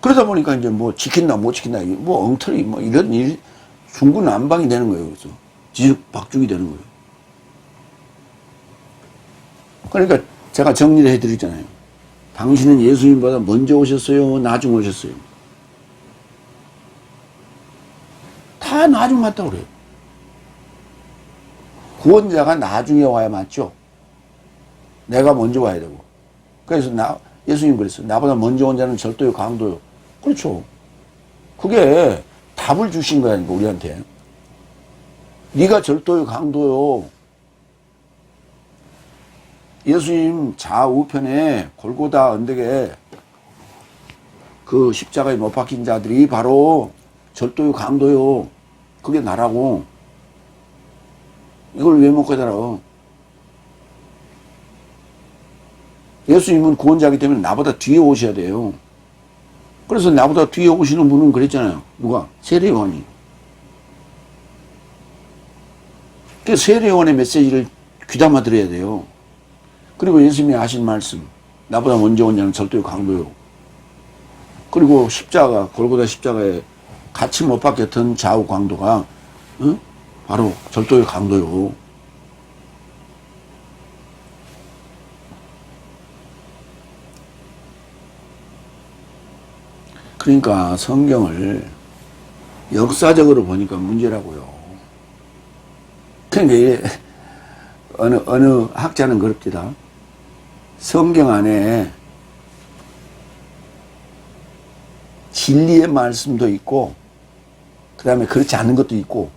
그러다 보니까 이제 뭐 지킨다 못 지킨다 뭐 엉터리 뭐 이런 일 중구난방이 되는 거예요. 그래서 뒤죽박죽이 되는 거예요. 그러니까 제가 정리를 해드리잖아요. 당신은 예수님보다 먼저 오셨어요? 나중 오셨어요? 다 나중 왔다고 그래요. 구원자가 나중에 와야 맞죠? 내가 먼저 와야 되고. 그래서 예수님 그랬어요. 나보다 먼저 온 자는 절도요, 강도요. 그렇죠. 그게 답을 주신 거야니까, 우리한테. 네가 절도요, 강도요. 예수님 좌우편에 골고다 언덕에 그 십자가에 못 박힌 자들이 바로 절도요, 강도요. 그게 나라고. 이걸 왜 못 깨달아? 예수님은 구원자이기 때문에 나보다 뒤에 오셔야 돼요. 그래서 나보다 뒤에 오시는 분은 그랬잖아요. 누가? 세례요한이. 그래서 세례요한의 메시지를 귀담아 들어야 돼요. 그리고 예수님이 하신 말씀, 나보다 먼저 온 자는 절도요, 강도요. 그리고 십자가, 골고다 십자가에 같이 못 박혔던 좌우 강도가 바로 절도요, 강도요. 그러니까 성경을 역사적으로 보니까 문제라고요. 그러니까 어느 학자는 그럽니다. 성경 안에 진리의 말씀도 있고 그 다음에 그렇지 않은 것도 있고,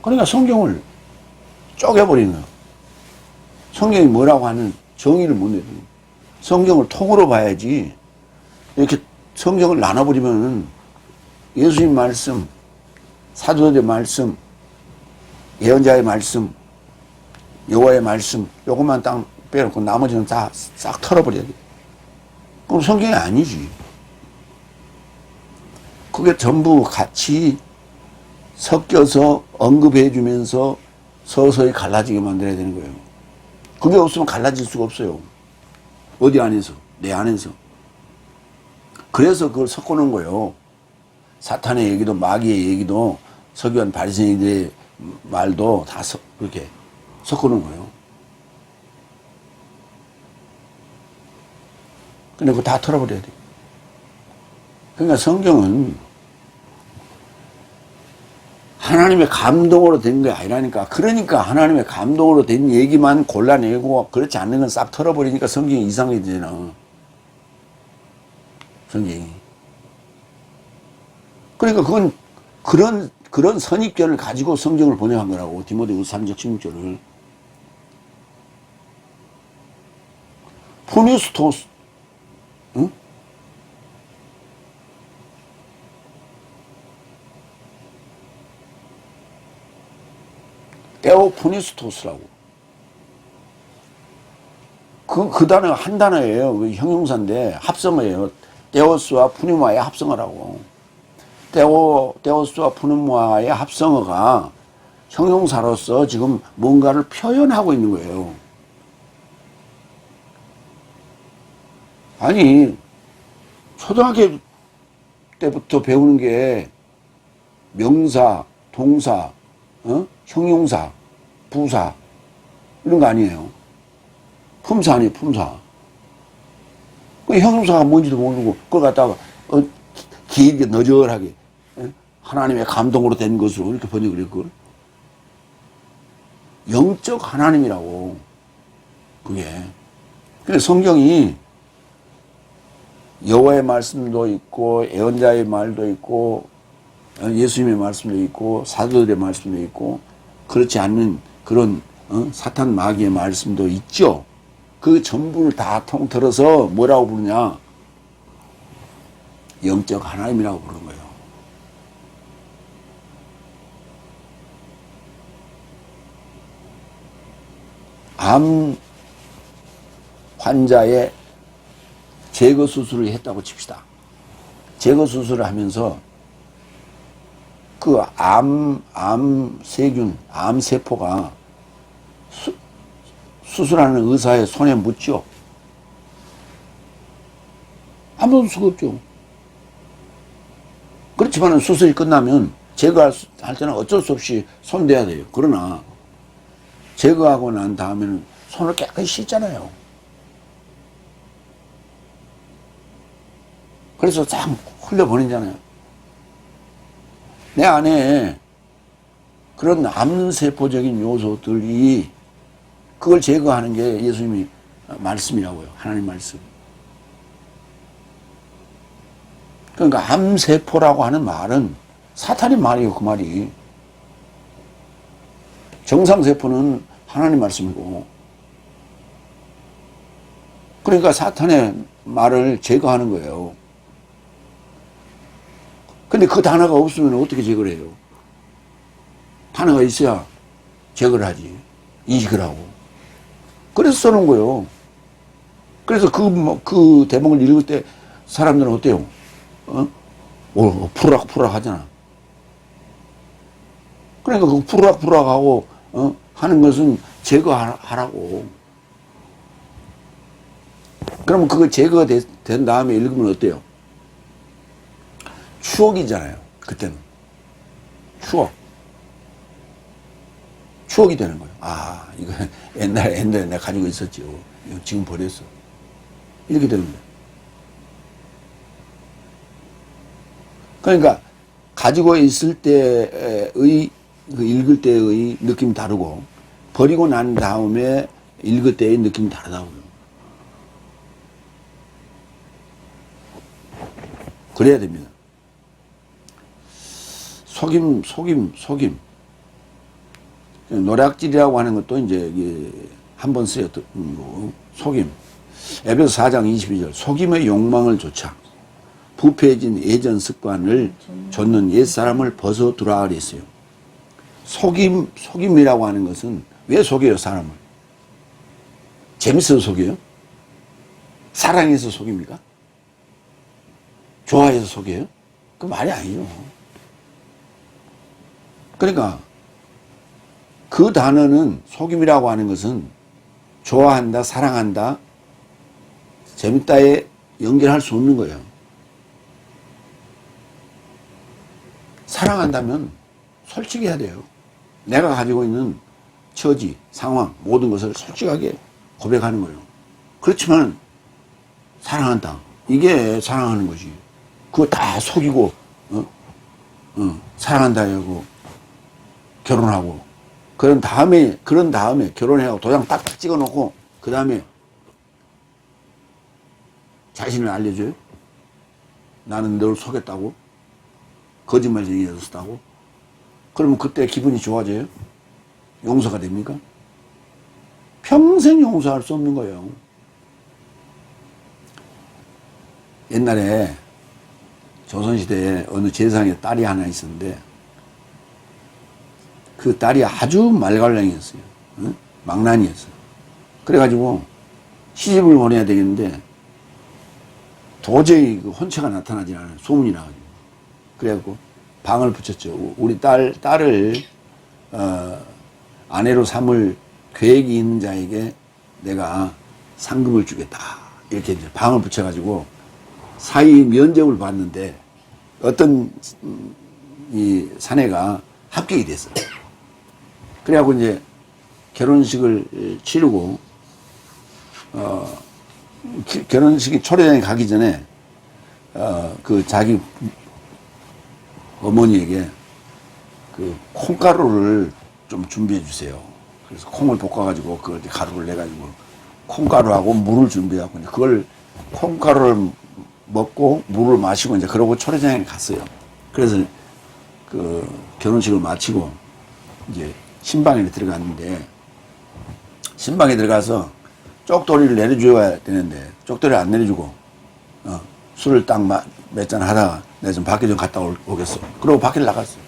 그러니까 성경을 쪼개버리는 거예요. 성경이 뭐라고 하는 정의를 못 내는 거예요. 성경을 통으로 봐야지. 이렇게 성경을 나눠버리면 예수님 말씀, 사도들의 말씀, 예언자의 말씀, 여호와의 말씀, 요것만 딱 빼놓고 나머지는 다 싹 털어버려야 돼. 그럼 성경이 아니지. 그게 전부 같이 섞여서 언급해 주면서 서서히 갈라지게 만들어야 되는 거예요. 그게 없으면 갈라질 수가 없어요. 어디 안에서? 내 안에서. 그래서 그걸 섞어놓은 거예요. 사탄의 얘기도 마귀의 얘기도 서기관 바리새인들의 말도 다 그렇게 섞어놓은 거예요. 근데 그거 다 털어버려야 돼. 그러니까 성경은 하나님의 감동으로 된 게 아니라니까. 그러니까 하나님의 감동으로 된 얘기만 골라내고 그렇지 않는 건 싹 털어버리니까 성경이 이상해지잖아. 성경이. 그러니까 그건 그런 선입견을 가지고 성경을 번역한 거라고. 디모데후서 3장 16절을. 포니스토스, 응? 테오포니스토스라고. 그 단어가 한 단어예요. 형용사인데 합성어예요. 테오스와 푸니마의 합성어라고. 테오스와 푸니마의 합성어가 형용사로서 지금 뭔가를 표현하고 있는 거예요. 아니, 초등학교 때부터 배우는 게 명사, 동사, 형용사, 부사 이런 거 아니에요. 품사 아니에요. 품사. 그 형용사가 뭔지도 모르고 그걸 갖다가 길게 너절하게 하나님의 감동으로 된 것으로 이렇게 번역을 했고, 영적 하나님이라고 그게. 그래서 성경이 여호와의 말씀도 있고 예언자의 말도 있고 예수님의 말씀도 있고 사도들의 말씀도 있고 그렇지 않는 그런 사탄 마귀의 말씀도 있죠. 그 전부를 다 통틀어서 뭐라고 부르냐? 영적 하나님이라고 부르는 거예요. 암 환자의 제거 수술을 했다고 칩시다. 제거 수술을 하면서 그 암세균, 암세포가 수술하는 의사의 손에 묻죠. 아무도 수가 없죠. 그렇지만 수술이 끝나면 제거할 때는 어쩔 수 없이 손 대야 돼요. 그러나 제거하고 난 다음에는 손을 깨끗이 씻잖아요. 그래서 싹 흘려보내잖아요. 내 안에 그런 암세포적인 요소들이 그걸 제거하는 게 예수님이 말씀이라고요. 하나님 말씀. 그러니까 암세포라고 하는 말은 사탄의 말이에요. 그 말이. 정상세포는 하나님 말씀이고. 그러니까 사탄의 말을 제거하는 거예요. 근데 그 단어가 없으면 어떻게 제거를 해요? 단어가 있어야 제거를 하지. 인식을 하고. 그래서 써놓은 거예요. 그래서 그 대목을 읽을 때 사람들은 어때요? 푸르락푸르락 하잖아. 그러니까 그 푸르락푸르락 하고, 하는 것은 제거하라고. 그러면 그거 제거가 된 다음에 읽으면 어때요? 추억이잖아요. 그때는. 추억이 되는 거예요. 아, 이거 옛날에 내가 가지고 있었지. 이거 지금 버렸어. 이렇게 되는 거예요. 그러니까 가지고 있을 때의 읽을 때의 느낌이 다르고 버리고 난 다음에 읽을 때의 느낌이 다르다고요. 그래야 됩니다. 속임. 노략질이라고 하는 것도 이제 한 번 쓰였던 거. 속임. 에베소 4장 22절. 속임의 욕망을 좇아 부패해진 예전 습관을 좇는 옛사람을 벗어두라 그랬어요. 속임이라고 하는 것은 왜 속여요, 사람을? 재밌어서 속여요? 사랑해서 속입니까? 좋아해서 속여요? 그 말이 아니죠. 그러니까 그 단어는 속임이라고 하는 것은 좋아한다, 사랑한다, 재밌다에 연결할 수 없는 거예요. 사랑한다면 솔직해야 돼요. 내가 가지고 있는 처지, 상황, 모든 것을 솔직하게 고백하는 거예요. 그렇지만 사랑한다. 이게 사랑하는 거지. 그거 다 속이고 사랑한다 하고 결혼하고 그런 다음에 결혼해하고 도장 딱딱 찍어놓고 그 다음에 자신을 알려줘요? 나는 널 속였다고? 거짓말쟁이였다고? 그러면 그때 기분이 좋아져요? 용서가 됩니까? 평생 용서할 수 없는 거예요. 옛날에 조선시대에 어느 재상에 딸이 하나 있었는데 그 딸이 아주 말갈량이었어요. 응? 망난이었어요. 그래가지고 시집을 보내야 되겠는데 도저히 그 혼처가 나타나지 않아요. 소문이 나가지고. 그래갖고 방을 붙였죠. 우리 딸을 아내로 삼을 계획이 있는 자에게 내가 상금을 주겠다. 이렇게 이제 방을 붙여가지고 사위 면접을 봤는데 어떤 이 사내가 합격이 됐어요. 그래갖고 이제 결혼식을 치르고 결혼식이 초례장에 가기 전에 그 자기 어머니에게 그 콩가루를 좀 준비해 주세요. 그래서 콩을 볶아가지고 그걸 가루를 내가지고 콩가루하고 물을 준비하고 그걸 콩가루를 먹고 물을 마시고 이제 그러고 초례장에 갔어요. 그래서 그 결혼식을 마치고 이제 신방에 들어갔는데 신방에 들어가서 쪽돌이를 내려줘야 되는데 쪽돌이를 안 내려주고 술을 딱 몇 잔 하다가 내가 좀 밖에 좀 갔다 오겠어. 그러고 밖에 나갔어요.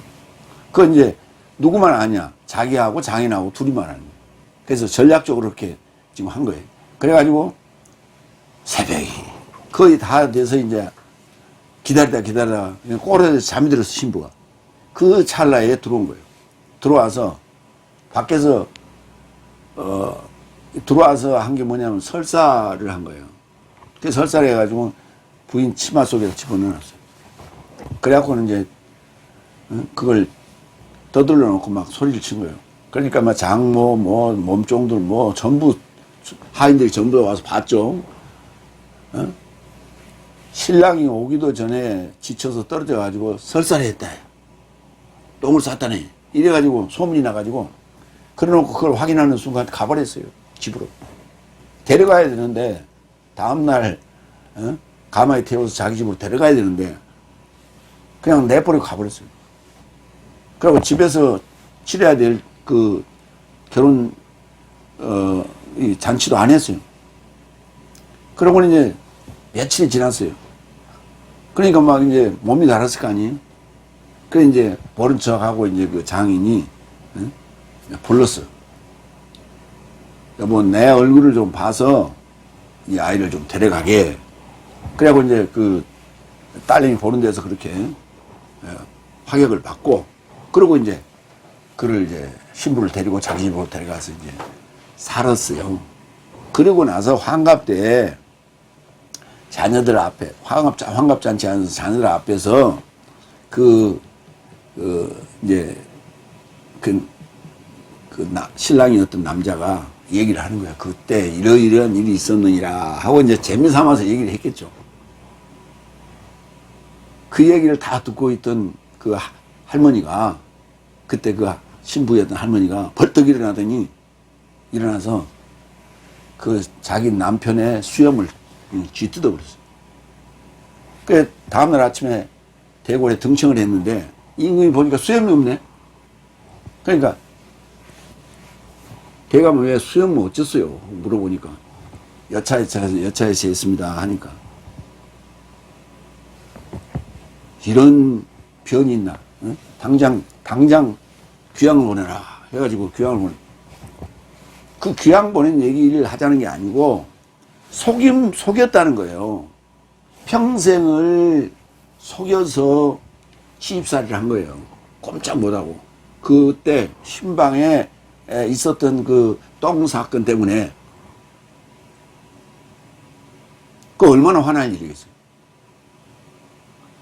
그건 이제 누구만 아냐? 자기하고 장인하고 둘이만 아냐. 그래서 전략적으로 그렇게 지금 한 거예요. 그래가지고 새벽이 거의 다 돼서 이제 기다리다 그냥 꼬르에서 잠이 들었어, 신부가. 그 찰나에 들어온 거예요. 들어와서 밖에서 들어와서 한 게 뭐냐면 설사를 한 거예요. 그 설사를 해가지고 부인 치마 속에 집어넣었어요. 그래갖고는 이제 그걸 떠들러 놓고 막 소리를 친 거예요. 그러니까 막 장모, 뭐 몸종들 뭐 전부 하인들이 전부 와서 봤죠. 신랑이 오기도 전에 지쳐서 떨어져가지고 설사를 했다. 똥을 쌌다네. 이래가지고 소문이 나가지고 그래놓고 그걸 확인하는 순간 가버렸어요. 집으로. 데려가야 되는데 다음날 가마에 태워서 자기 집으로 데려가야 되는데 그냥 내버리고 가버렸어요. 그리고 집에서 치러야 될 그 결혼 이 잔치도 안 했어요. 그러고는 이제 며칠이 지났어요. 그러니까 막 이제 몸이 달았을 거 아니에요. 그래 이제 모른 척하고 이제 그 장인이 불렀어. 여보, 내 얼굴을 좀 봐서 이 아이를 좀 데려가게. 그래갖고 이제 그 딸님이 보는 데서 그렇게 확약을 받고, 그러고 이제 그를 이제 신부를 데리고 자기 집으로 데려가서 이제 살았어요. 그러고 나서 환갑 때 자녀들 앞에 환갑잔치 하면서 자녀들 앞에서 이제 신랑이었던 남자가 얘기를 하는 거야. 그때 이러이러한 일이 있었느니라 하고 이제 재미삼아서 얘기를 했겠죠. 그 얘기를 다 듣고 있던 그 할머니가, 그때 그 신부였던 할머니가 벌떡 일어나서 그 자기 남편의 수염을 쥐뜯어 버렸어요. 그 다음날 아침에 대궐에 등청을 했는데 임금이 보니까 수염이 없네. 그러니까 대감은 왜 수염 못 쪘어요? 물어보니까 여차에서 했습니다 하니까 이런 변이 있나? 응? 당장 귀양을 보내라 해가지고 귀양을 보내. 그 귀양 보낸 얘기를 하자는 게 아니고 속였다는 거예요. 평생을 속여서 시집살이를 한 거예요. 꼼짝 못하고. 그때 신방에 있었던 그 똥 사건 때문에 그 얼마나 화날 일이겠어요.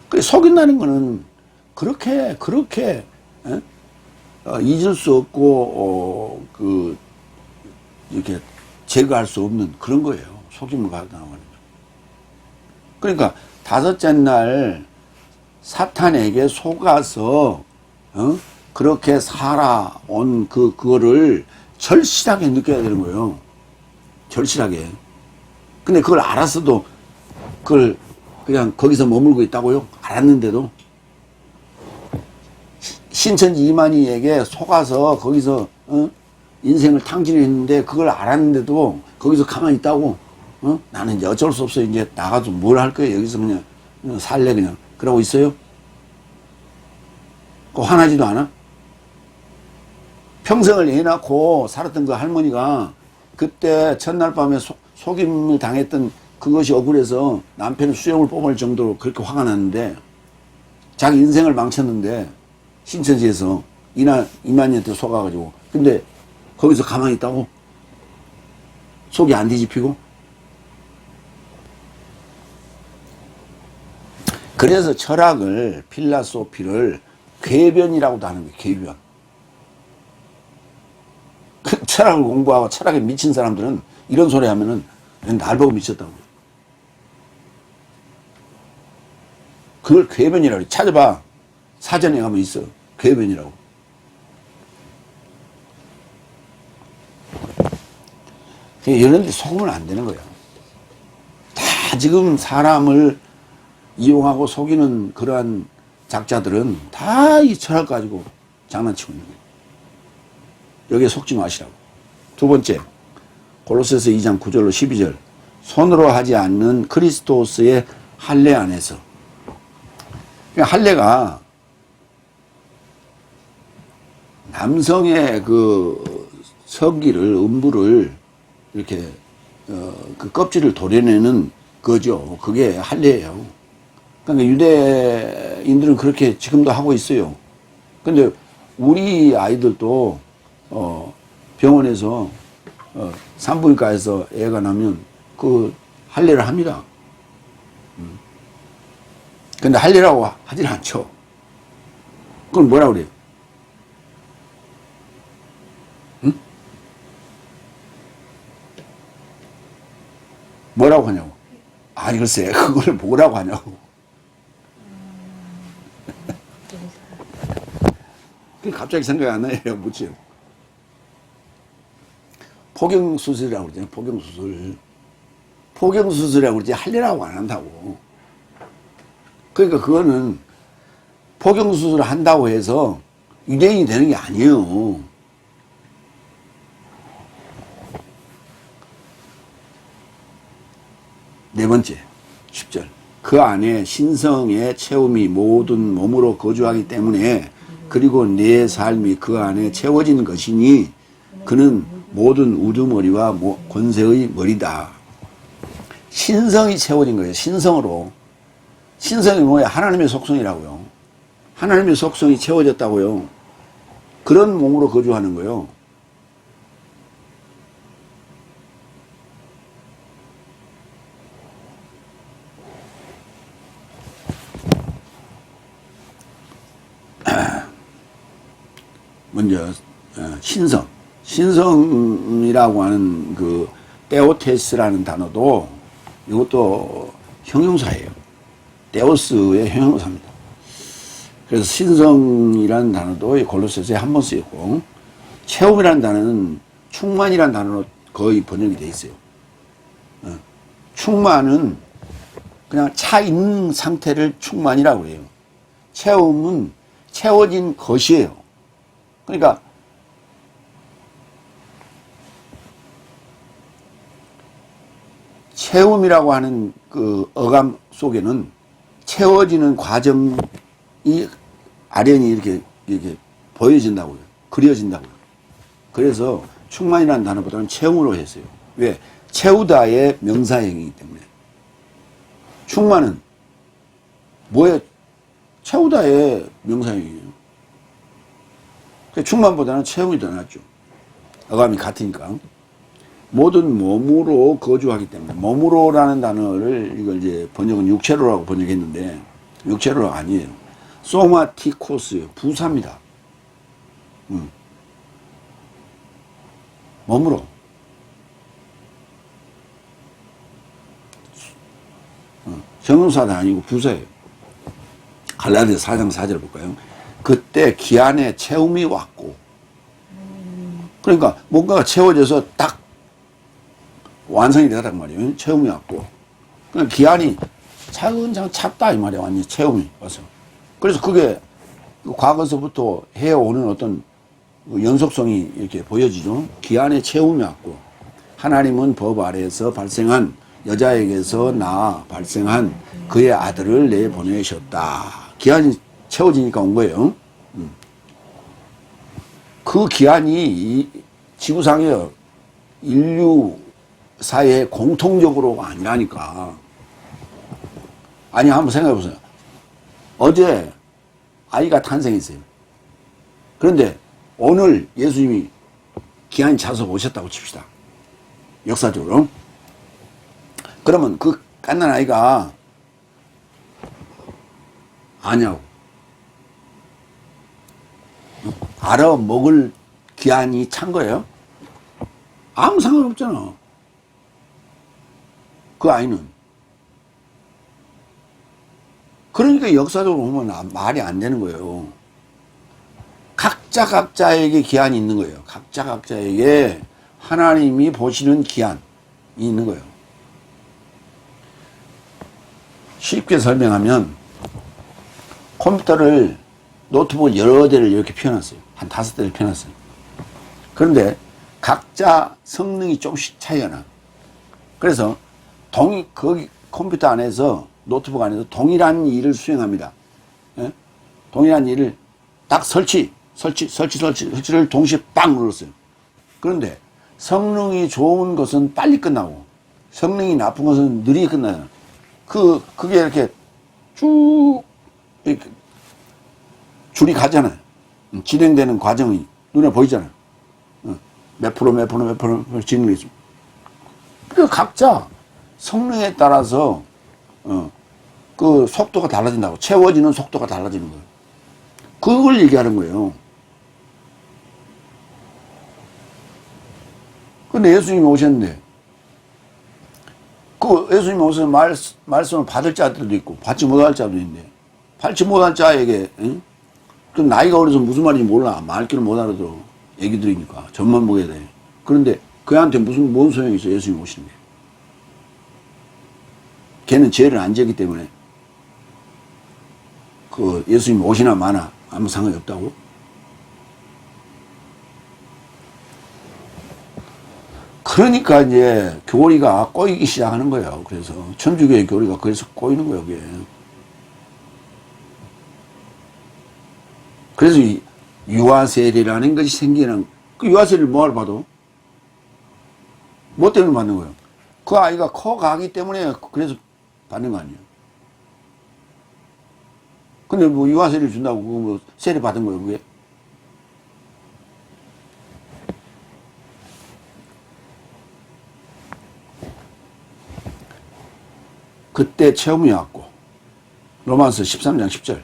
그 속인다는 거는 그렇게 잊을 수 없고 이렇게 제거할 수 없는 그런 거예요. 속임을 가하다는 거는. 그러니까 다섯째 날 사탄에게 속아서 그렇게 살아온 그거를 절실하게 느껴야 되는 거예요. 절실하게. 근데 그걸 알았어도 그걸 그냥 거기서 머물고 있다고요? 알았는데도 신천지 이만희에게 속아서 거기서 인생을 탕진했는데 그걸 알았는데도 거기서 가만히 있다고? 나는 이제 어쩔 수 없어. 이제 나가서 뭘 할 거예요? 여기서 그냥 살래 그냥. 그러고 있어요? 그 화나지도 않아? 평생을 애 낳고 살았던 그 할머니가 그때 첫날 밤에 속임을 당했던 그것이 억울해서 남편의 수염을 뽑을 정도로 그렇게 화가 났는데 자기 인생을 망쳤는데 신천지에서 이만희한테 속아가지고 근데 거기서 가만히 있다고? 속이 안 뒤집히고? 그래서 철학을 필라소피를 궤변이라고도 하는 거예요. 궤변. 철학을 공부하고 철학에 미친 사람들은 이런 소리 하면은 날 보고 미쳤다고. 그걸 궤변이라고 해. 찾아봐. 사전에 가면 있어. 궤변이라고. 이런 데 속으면 안 되는 거야. 다 지금 사람을 이용하고 속이는 그러한 작자들은 다 이 철학 가지고 장난치고 있는 거예요. 여기에 속지 마시라고. 두 번째, 골로새서 2장 9절로 12절. 손으로 하지 않는 크리스토스의 할례 안에서. 할례가 남성의 그 성기를, 음부를 이렇게 그 껍질을 도려내는 거죠. 그게 할례예요. 그러니까 유대인들은 그렇게 지금도 하고 있어요. 근데 우리 아이들도 병원에서 산부인과에서 애가 나면 그 할례를 합니다. 근데 할례라고 하질 않죠. 그건 뭐라 그래요? 응? 뭐라고 하냐고. 아니 글쎄 그걸 뭐라고 하냐고. 갑자기 생각이 안 나요. 묻지. 포경수술이라고 그러잖아요. 포경수술. 포경수술이라고 그러지 할례라고 안 한다고. 그러니까 그거는 포경수술을 한다고 해서 유대인이 되는 게 아니에요. 네 번째, 10절. 그 안에 신성의 체험이 모든 몸으로 거주하기 때문에 그리고 내 삶이 그 안에 채워진 것이니 그는 모든 우두머리와 권세의 머리다. 신성이 채워진 거예요. 신성으로. 신성이 뭐야? 하나님의 속성이라고요. 하나님의 속성이 채워졌다고요. 그런 몸으로 거주하는 거예요. 먼저 신성. 신성이라고 하는 그 테오테스라는 단어도 이것도 형용사예요. 테오스의 형용사입니다. 그래서 신성이라는 단어도 골로새서에 한 번 쓰였고 체험이라는 단어는 충만이라는 단어로 거의 번역이 돼 있어요. 충만은 그냥 차 있는 상태를 충만이라고 해요. 채움은 채워진 것이에요. 그러니까 채움이라고 하는 그 어감 속에는 채워지는 과정이 아련히 이렇게 보여진다고요. 그려진다고요. 그래서 충만이라는 단어보다는 채움으로 했어요. 왜? 채우다의 명사형이기 때문에. 충만은 뭐에? 채우다의 명사형이에요. 충만보다는 채움이 더 낫죠. 어감이 같으니까. 모든 몸으로 거주하기 때문에. 몸으로라는 단어를 이걸 이제 번역은 육체로라고 번역했는데 육체로 아니에요. 소마티코스예요. 부사입니다. 몸으로. 정용사도 아니고 부사예요. 갈라디아서 4장 4절 볼까요? 그때 기한에 채움이 왔고, 그러니까 뭔가가 채워져서 딱 완성이 되단 말이에요. 채움이 왔고, 그러니까 기한이 차근차근 찼다 이 말이에요. 완전히 채움이 와서. 그래서 그게 과거서부터 해오는 어떤 연속성이 이렇게 보여지죠. 기한에 채움이 왔고, 하나님은 법 아래에서 발생한 여자에게서 나 발생한 그의 아들을 내보내셨다. 기한이 채워지니까 온 거예요. 그 기한이 이 지구상의 인류 사회에 공통적으로가 아니라니까. 아니, 한번 생각해 보세요. 어제 아이가 탄생했어요. 그런데 오늘 예수님이 기한이 차서 오셨다고 칩시다. 역사적으로. 그러면 그 갓난 아이가 아냐고. 알아먹을 기한이 찬 거예요? 아무 상관없잖아. 그 아이는. 그러니까 역사적으로 보면 말이 안 되는 거예요. 각자에게 기한이 있는 거예요. 각자에게 하나님이 보시는 기한이 있는 거예요. 쉽게 설명하면 컴퓨터를 노트북 여러 대를 이렇게 펴놨어요. 한 5대를 펴놨어요. 그런데 각자 성능이 조금씩 차이가 나. 그래서 거기 컴퓨터 안에서 노트북 안에서 동일한 일을 수행합니다. 예? 동일한 일을 딱 설치를 동시에 빵 눌렀어요. 그런데 성능이 좋은 것은 빨리 끝나고 성능이 나쁜 것은 느리게 끝나요. 그게 이렇게 쭉 이렇게 줄이 가잖아요. 진행되는 과정이 눈에 보이잖아요. 몇 프로 진행이 있습니다. 그 각자 성능에 따라서 그 속도가 달라진다고. 채워지는 속도가 달라지는 거예요. 그걸 얘기하는 거예요. 근데 예수님이 오셨는데 그 예수님이 오셔서 말씀을 받을 자들도 있고 받지 못할 자도 있는데 받지 못할 자에게 그 나이가 어려서 무슨 말인지 몰라. 말귀를 못 알아들어. 애기들이니까 전만 보게 돼. 그런데 그한테 뭔 소용이 있어. 예수님이 오시는 게. 걔는 죄를 안 지었기 때문에 그 예수님이 오시나 마나 아무 상관이 없다고. 그러니까 이제 교리가 꼬이기 시작하는 거예요. 그래서 천주교의 교리가 그래서 꼬이는 거예요. 그게. 그래서 이 유아세례라는 것이 생기는, 그 유아세례를 뭐하러 받아? 뭐 때문에 받는 거예요? 그 아이가 커가기 때문에 그래서 받는 거 아니에요? 근데 뭐 유아세례를 준다고 그거 뭐 세례 받은 거예요, 그게? 그때 체험이 왔고, 로마서 13장 10절.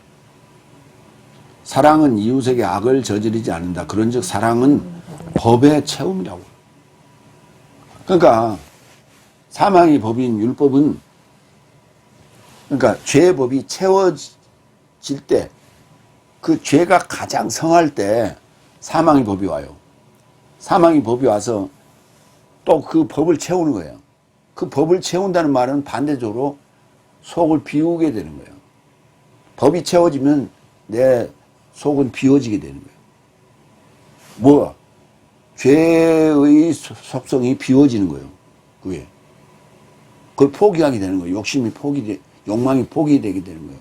사랑은 이웃에게 악을 저지르지 않는다. 그런즉 사랑은 법의 체험이라고. 그러니까 사망의 법인 율법은, 그러니까 죄의 법이 채워질 때, 그 죄가 가장 성할 때 사망의 법이 와요. 사망의 법이 와서 또 그 법을 채우는 거예요. 그 법을 채운다는 말은 반대적으로 속을 비우게 되는 거예요. 법이 채워지면 내 속은 비워지게 되는 거예요. 뭐가? 죄의 속성이 비워지는 거예요. 그게. 그걸 포기하게 되는 거예요. 욕망이 포기되게 되는 거예요.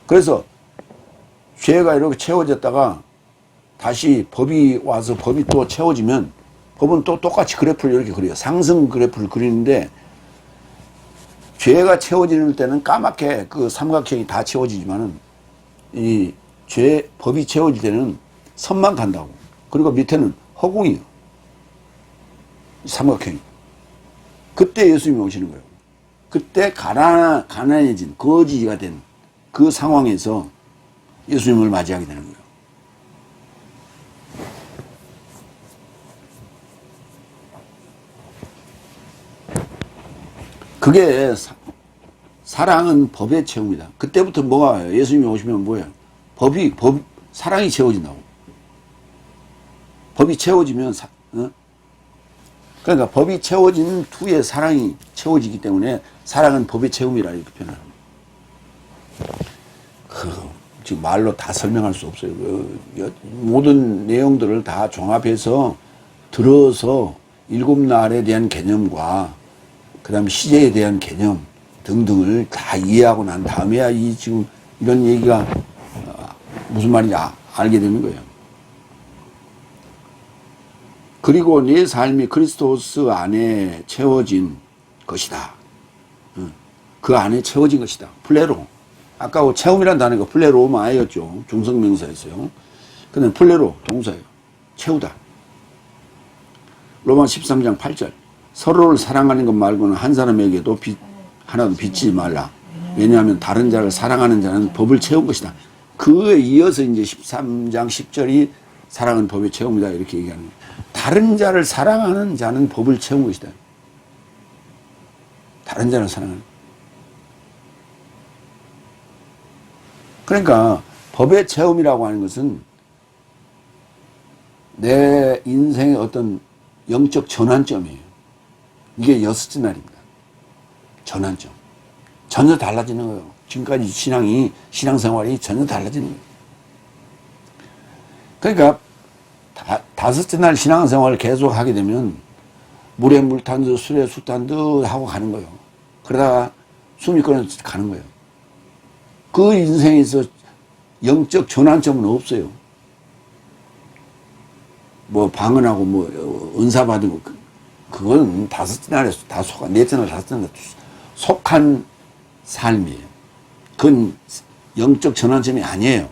그래서 죄가 이렇게 채워졌다가 다시 법이 와서 법이 또 채워지면 법은 또 똑같이 그래프를 이렇게 그려요. 상승 그래프를 그리는데 죄가 채워지는 때는 까맣게 그 삼각형이 다 채워지지만은 법이 채워질 때는 선만 간다고. 그리고 밑에는 허공이에요. 삼각형이. 그때 예수님이 오시는 거예요. 그때 가난해진, 거지가 된 그 상황에서 예수님을 맞이하게 되는 거예요. 그게 사랑은 법의 체험이다. 그때부터 뭐가 예수님이 오시면 뭐예요? 사랑이 채워진다고. 법이 채워지면 그러니까 법이 채워진 후에 사랑이 채워지기 때문에 사랑은 법의 체험이라 이렇게 표현합니다. 지금 말로 다 설명할 수 없어요. 모든 내용들을 다 종합해서 들어서 일곱 날에 대한 개념과 그 다음에 시제에 대한 개념 등등을 다 이해하고 난 다음에야 지금 이런 얘기가 무슨 말인지 알게 되는 거예요. 그리고 내 삶이 그리스도스 안에 채워진 것이다. 그 안에 채워진 것이다. 플레로. 아까 체험이라는 단어가 플레로마였죠. 중성명사였어요. 근데 플레로 동사예요. 채우다. 로마 13장 8절. 서로를 사랑하는 것 말고는 한 사람에게도 하나도 빚지 말라. 왜냐하면 다른 자를 사랑하는 자는 법을 채운 것이다. 그에 이어서 이제 13장 10절이 사랑은 법의 채움이다. 이렇게 얘기하는 거예요. 다른 자를 사랑하는 자는 법을 채운 것이다. 다른 자를 사랑하는. 그러니까 법의 체험이라고 하는 것은 내 인생의 어떤 영적 전환점이에요. 이게 여섯째 날입니다. 전환점. 전혀 달라지는 거예요. 지금까지 신앙생활이 전혀 달라지는 거예요. 그러니까 다섯째 날 신앙생활을 계속 하게 되면 물에 물 탄 듯 술에 술 탄 듯 하고 가는 거예요. 그러다가 숨이 끊어서 가는 거예요. 그 인생에서 영적 전환점은 없어요. 뭐 방언하고 뭐 은사 받은 거 그건 다섯째 날에 다 넷째 날 다섯째 날 속한 삶이에요. 그건 영적 전환점이 아니에요.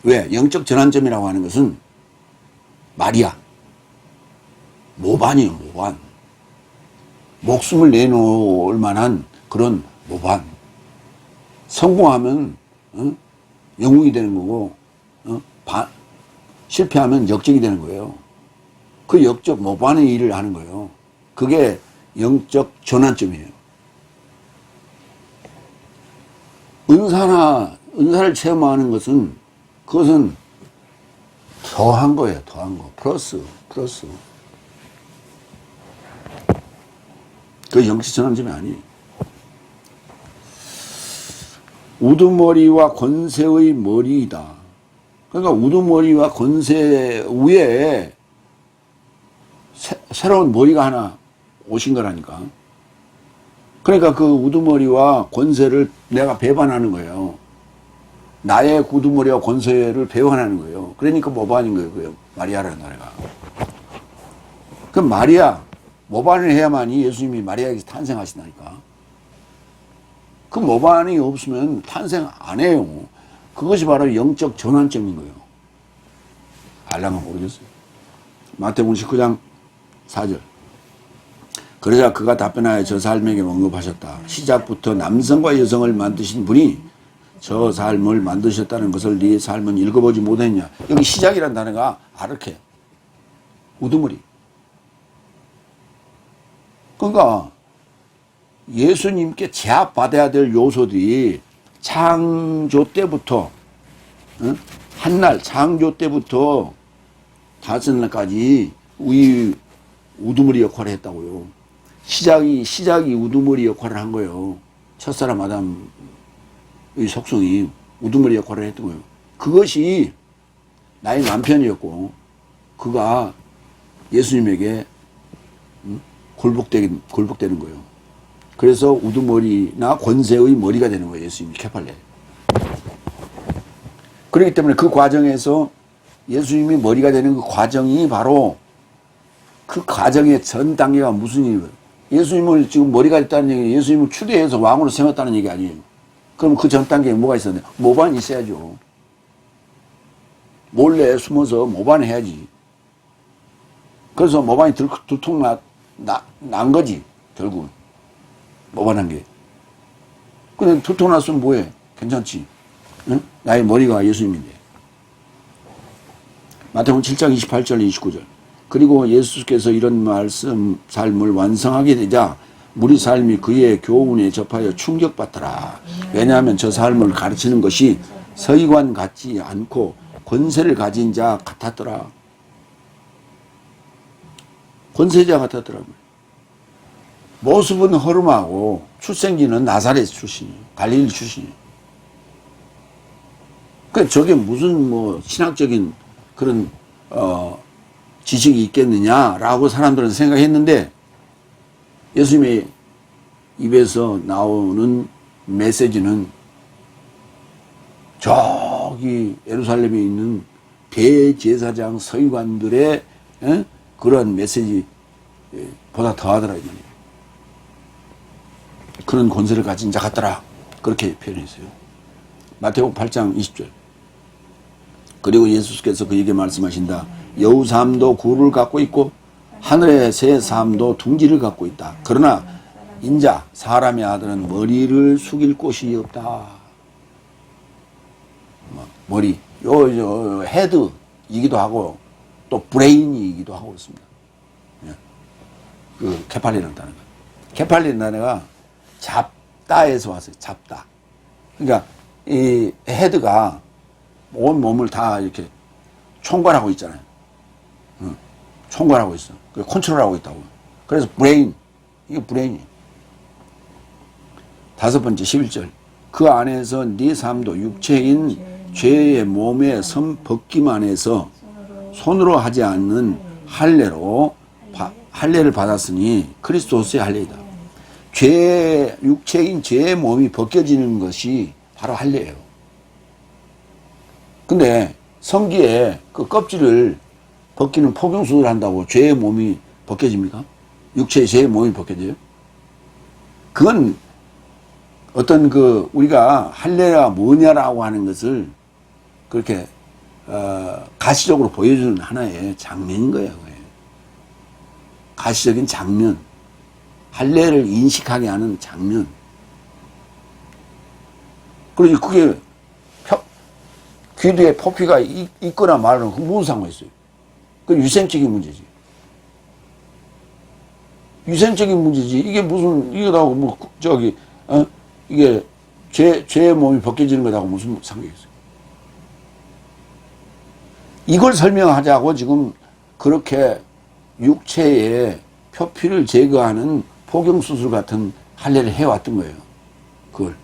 왜? 영적 전환점이라고 하는 것은 말이야. 모반이에요, 모반. 목숨을 내놓을 만한 그런 모반. 성공하면 영웅이 되는 거고 실패하면 역적이 되는 거예요. 그 역적 모반의 일을 하는 거예요. 그게 영적 전환점이에요. 은사를 체험하는 것은 그것은 더한 거예요. 더한 거. 플러스. 그 영적 전환점이 아니에요. 우두머리와 권세의 머리이다. 그러니까 우두머리와 권세 위에 새로운 머리가 하나 오신 거라니까. 그러니까 그 우두머리와 권세를 내가 배반하는 거예요. 나의 우두머리와 권세를 배반하는 거예요. 그러니까 모반인 거예요. 그 마리아라는 노래가. 그럼 마리아, 모반을 해야만이 예수님이 마리아에게서 탄생하신다니까. 그 모반이 없으면 탄생 안 해요. 그것이 바로 영적 전환점인 거예요. 알라면 모르겠어요. 마태복음 19장 4절. 그러자 그가 답변하여 저 삶에게 언급하셨다. 시작부터 남성과 여성을 만드신 분이 저 삶을 만드셨다는 것을 네 삶은 읽어보지 못했냐. 여기 시작이라는 단어가 아르케, 우두머리. 그러니까 예수님께 제압받아야 될 요소들이 창조 때부터 한날 창조 때부터 다섯 날까지 우두머리 역할을 했다고요. 시작이 우두머리 역할을 한 거예요. 첫사람 아담의 속성이 우두머리 역할을 했던 거예요. 그것이 나의 남편이었고, 그가 예수님에게 굴복되는 거예요. 그래서 우두머리나 권세의 머리가 되는 거예요. 예수님이 케팔레. 그렇기 때문에 그 과정에서 예수님이 머리가 되는 그 과정이 바로 그 과정의 전 단계가 무슨 일이에요? 예수님을 지금 머리가 됐다는 얘기, 예수님을 추대해서 왕으로 세웠다는 얘기 아니에요. 그럼 그 전 단계에 뭐가 있었냐? 모반이 있어야죠. 몰래 숨어서 모반해야지. 그래서 모반이 들통 난 거지, 결국은. 모반한 게. 근데 들통 났으면 뭐해? 괜찮지. 응? 나의 머리가 예수님인데. 마태복음 7장 28절 29절. 그리고 예수께서 이런 삶을 완성하게 되자 무리 삶이 그의 교훈에 접하여 충격받더라. 왜냐하면 저 삶을 가르치는 것이 서기관 같지 않고 권세를 가진 자 같았더라. 권세자 같았더라고요. 모습은 허름하고 출생지는 나사렛 출신이에요. 갈릴리 출신이에요. 그 저게 무슨 뭐 신학적인 그런 지식이 있겠느냐라고 사람들은 생각했는데 예수님의 입에서 나오는 메시지는 저기 예루살렘에 있는 대제사장 서기관들의 그런 메시지보다 더하더라 이 말이에요. 그런 권세를 가진 자 같더라. 그렇게 표현했어요. 마태복음 8장 20절. 그리고 예수께서 그에게 말씀하신다. 여우삼도 굴을 갖고 있고 하늘의 새 삼도 둥지를 갖고 있다. 그러나 인자 사람의 아들은 머리를 숙일 곳이 없다. 머리, 요 헤드이기도 하고 또 브레인이기도 하고 그렇습니다. 그 케팔리라는 단어가. 케팔리라는 단어가 잡다에서 왔어요. 잡다. 그러니까 이 헤드가 온 몸을 다 이렇게 총괄하고 있잖아요. 총괄하고 있어. 컨트롤하고 있다고. 그래서 브레인, 이게 브레인이에요. 5번째 11절. 그 안에서 네 삶도 육체인 죄의 몸에 선 벗기만 해서 손으로 하지 않는 할례를 받았으니 그리스도스의 할례이다. 육체인 죄의 몸이 벗겨지는 것이 바로 할례예요. 근데 성기에 그 껍질을 벗기는 포경수술을 한다고 죄의 몸이 벗겨집니까? 육체의 죄의 몸이 벗겨져요? 그건 어떤 우리가 할례가 뭐냐라고 하는 것을 그렇게 가시적으로 보여주는 하나의 장면인 거예요. 가시적인 장면, 할례를 인식하게 하는 장면. 그러지 그게 귀 뒤에 포피가 있거나 말거나 그 무슨 상관이 있어요? 그 유생적인 문제지. 유생적인 문제지. 이게 무슨 이거하고 이게 죄의 몸이 벗겨지는 것하고 무슨 상관이 있어요? 이걸 설명하자고 지금 그렇게 육체의 표피를 제거하는 포경수술 같은 할례를 해왔던 거예요. 그걸.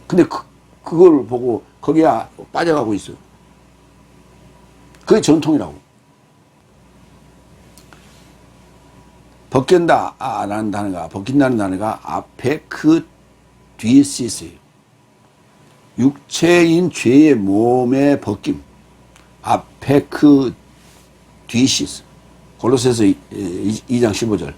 근데 그걸 보고 거기에 빠져가고 있어요. 그게 전통이라고. 벗긴다라는 단어가, 벗긴다는 단어가 앞에 그 뒤에 쓰였어요. 육체인 죄의 몸의 벗김. 앞에 그 뒤에 쓰였어요. 골로새서 2장 15절.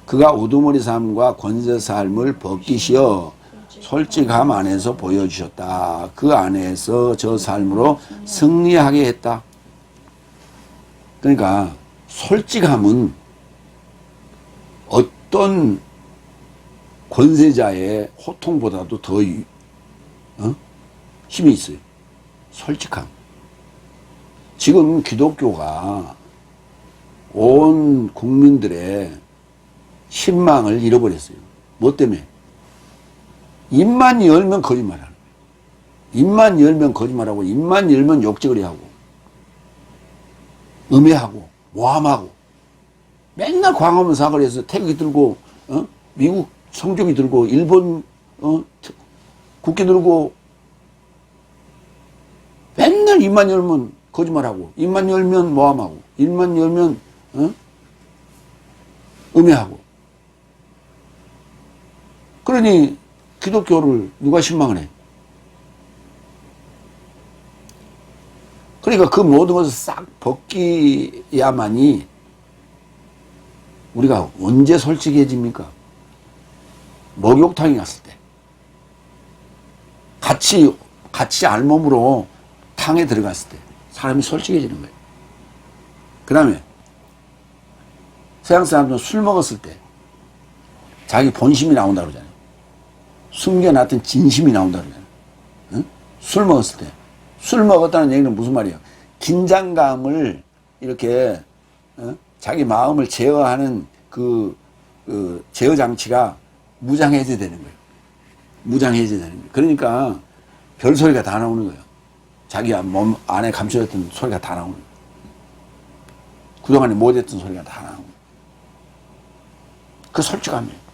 그가 우두머리 삶과 권세 삶을 벗기시어 솔직함 안에서 보여주셨다. 그 안에서 저 삶으로 승리하게 했다. 그러니까 솔직함은 어떤 권세자의 호통보다도 더 힘이 있어요. 솔직함. 지금 기독교가 온 국민들의 신망을 잃어버렸어요. 뭐 때문에? 입만 열면 거짓말하는 거예요. 입만 열면 거짓말하고, 입만 열면 욕쟁이하고, 음해하고, 모함하고, 맨날 광화문 사거리에서 태극기 들고 미국 성적이 들고 일본 국기 들고 맨날 입만 열면 거짓말하고 입만 열면 모함하고 입만 열면 음해하고 그러니 기독교를 누가 신망을 해? 그러니까 그 모든 것을 싹 벗기야만이 우리가 언제 솔직해집니까? 목욕탕에 갔을 때 같이 알몸으로 탕에 들어갔을 때 사람이 솔직해지는 거예요. 그 다음에 서양 사람들은 술 먹었을 때 자기 본심이 나온다 그러잖아요. 숨겨놨던 진심이 나온다 그러잖아요. 응? 술 먹었을 때. 술 먹었다는 얘기는 무슨 말이에요? 긴장감을 이렇게 자기 마음을 제어하는 그 제어 장치가 무장해제되는 거예요. 무장해제되는 거예요. 그러니까 별소리가 다 나오는 거예요. 자기 몸 안에 감춰졌던 소리가 다 나오는 거예요. 그동안에 못했던 소리가 다 나오는 거예요. 그 솔직함이에요.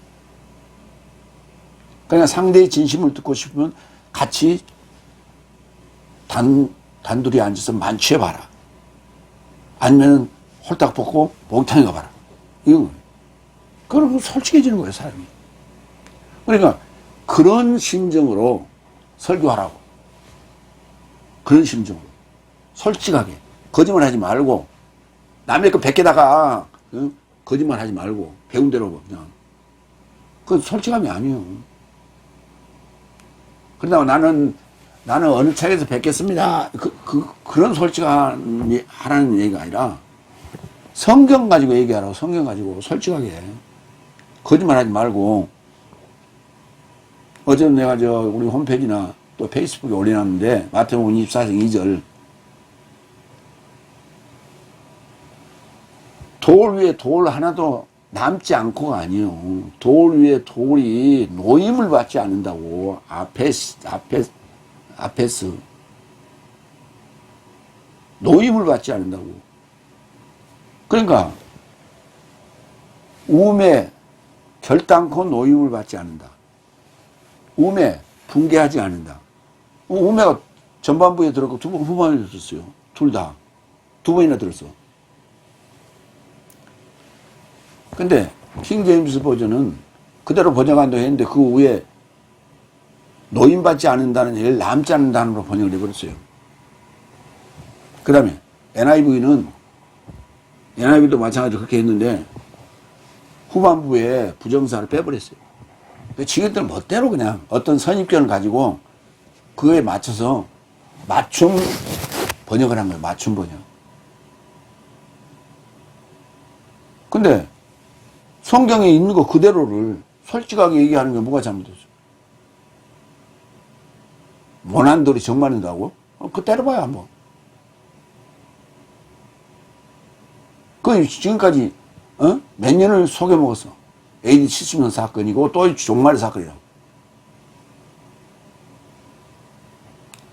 그러니까 상대의 진심을 듣고 싶으면 같이 단둘이 앉아서 만취해봐라. 아니면 홀딱 벗고 목욕탕에 가봐라. 이건 그러면 솔직해지는 거예요, 사람이. 그러니까 그런 심정으로 설교하라고. 그런 심정으로. 솔직하게. 거짓말하지 말고 남의 거 베껴다가 거짓말하지 말고 배운 대로 그냥. 그건 솔직함이 아니에요. 그러다가 나는 어느 책에서 뵙겠습니다. 그런 솔직하라는 얘기가 아니라 성경 가지고 얘기하라고. 성경 가지고 솔직하게. 거짓말 하지 말고. 어제 내가 우리 홈페이지나 또 페이스북에 올려놨는데 마태복음 24장 2절 돌 위에 돌 하나도 남지 않고가 아니에요. 돌 위에 돌이 노임을 받지 않는다고. 아페스 노임을 받지 않는다고. 그러니까 우매 결단코 노임을 받지 않는다. 우매 붕괴하지 않는다. 우매가 전반부에 들었고 후반부에 들었어요. 둘 다. 두 번이나 들었어. 근데 킹제임스 버전은 그대로 번역한다고 했는데 그 위에 노임받지 않는다는 얘기를 남지 않는다는으로 번역을 해버렸어요. 그 다음에 NIV도 마찬가지로 그렇게 했는데 후반부에 부정사를 빼버렸어요. 지금들은 멋대로 그냥 어떤 선입견을 가지고 그거에 맞춰서 맞춤 번역을 한 거예요. 맞춤 번역. 근데 성경에 있는 거 그대로를 솔직하게 얘기하는 게 뭐가 잘못됐어? 원한 돌이 정 맞는다고? 그거 때려봐요 한번. 그 지금까지 몇 년을 속여먹었어. AD 70년 사건이고 또 종말의 사건이라고.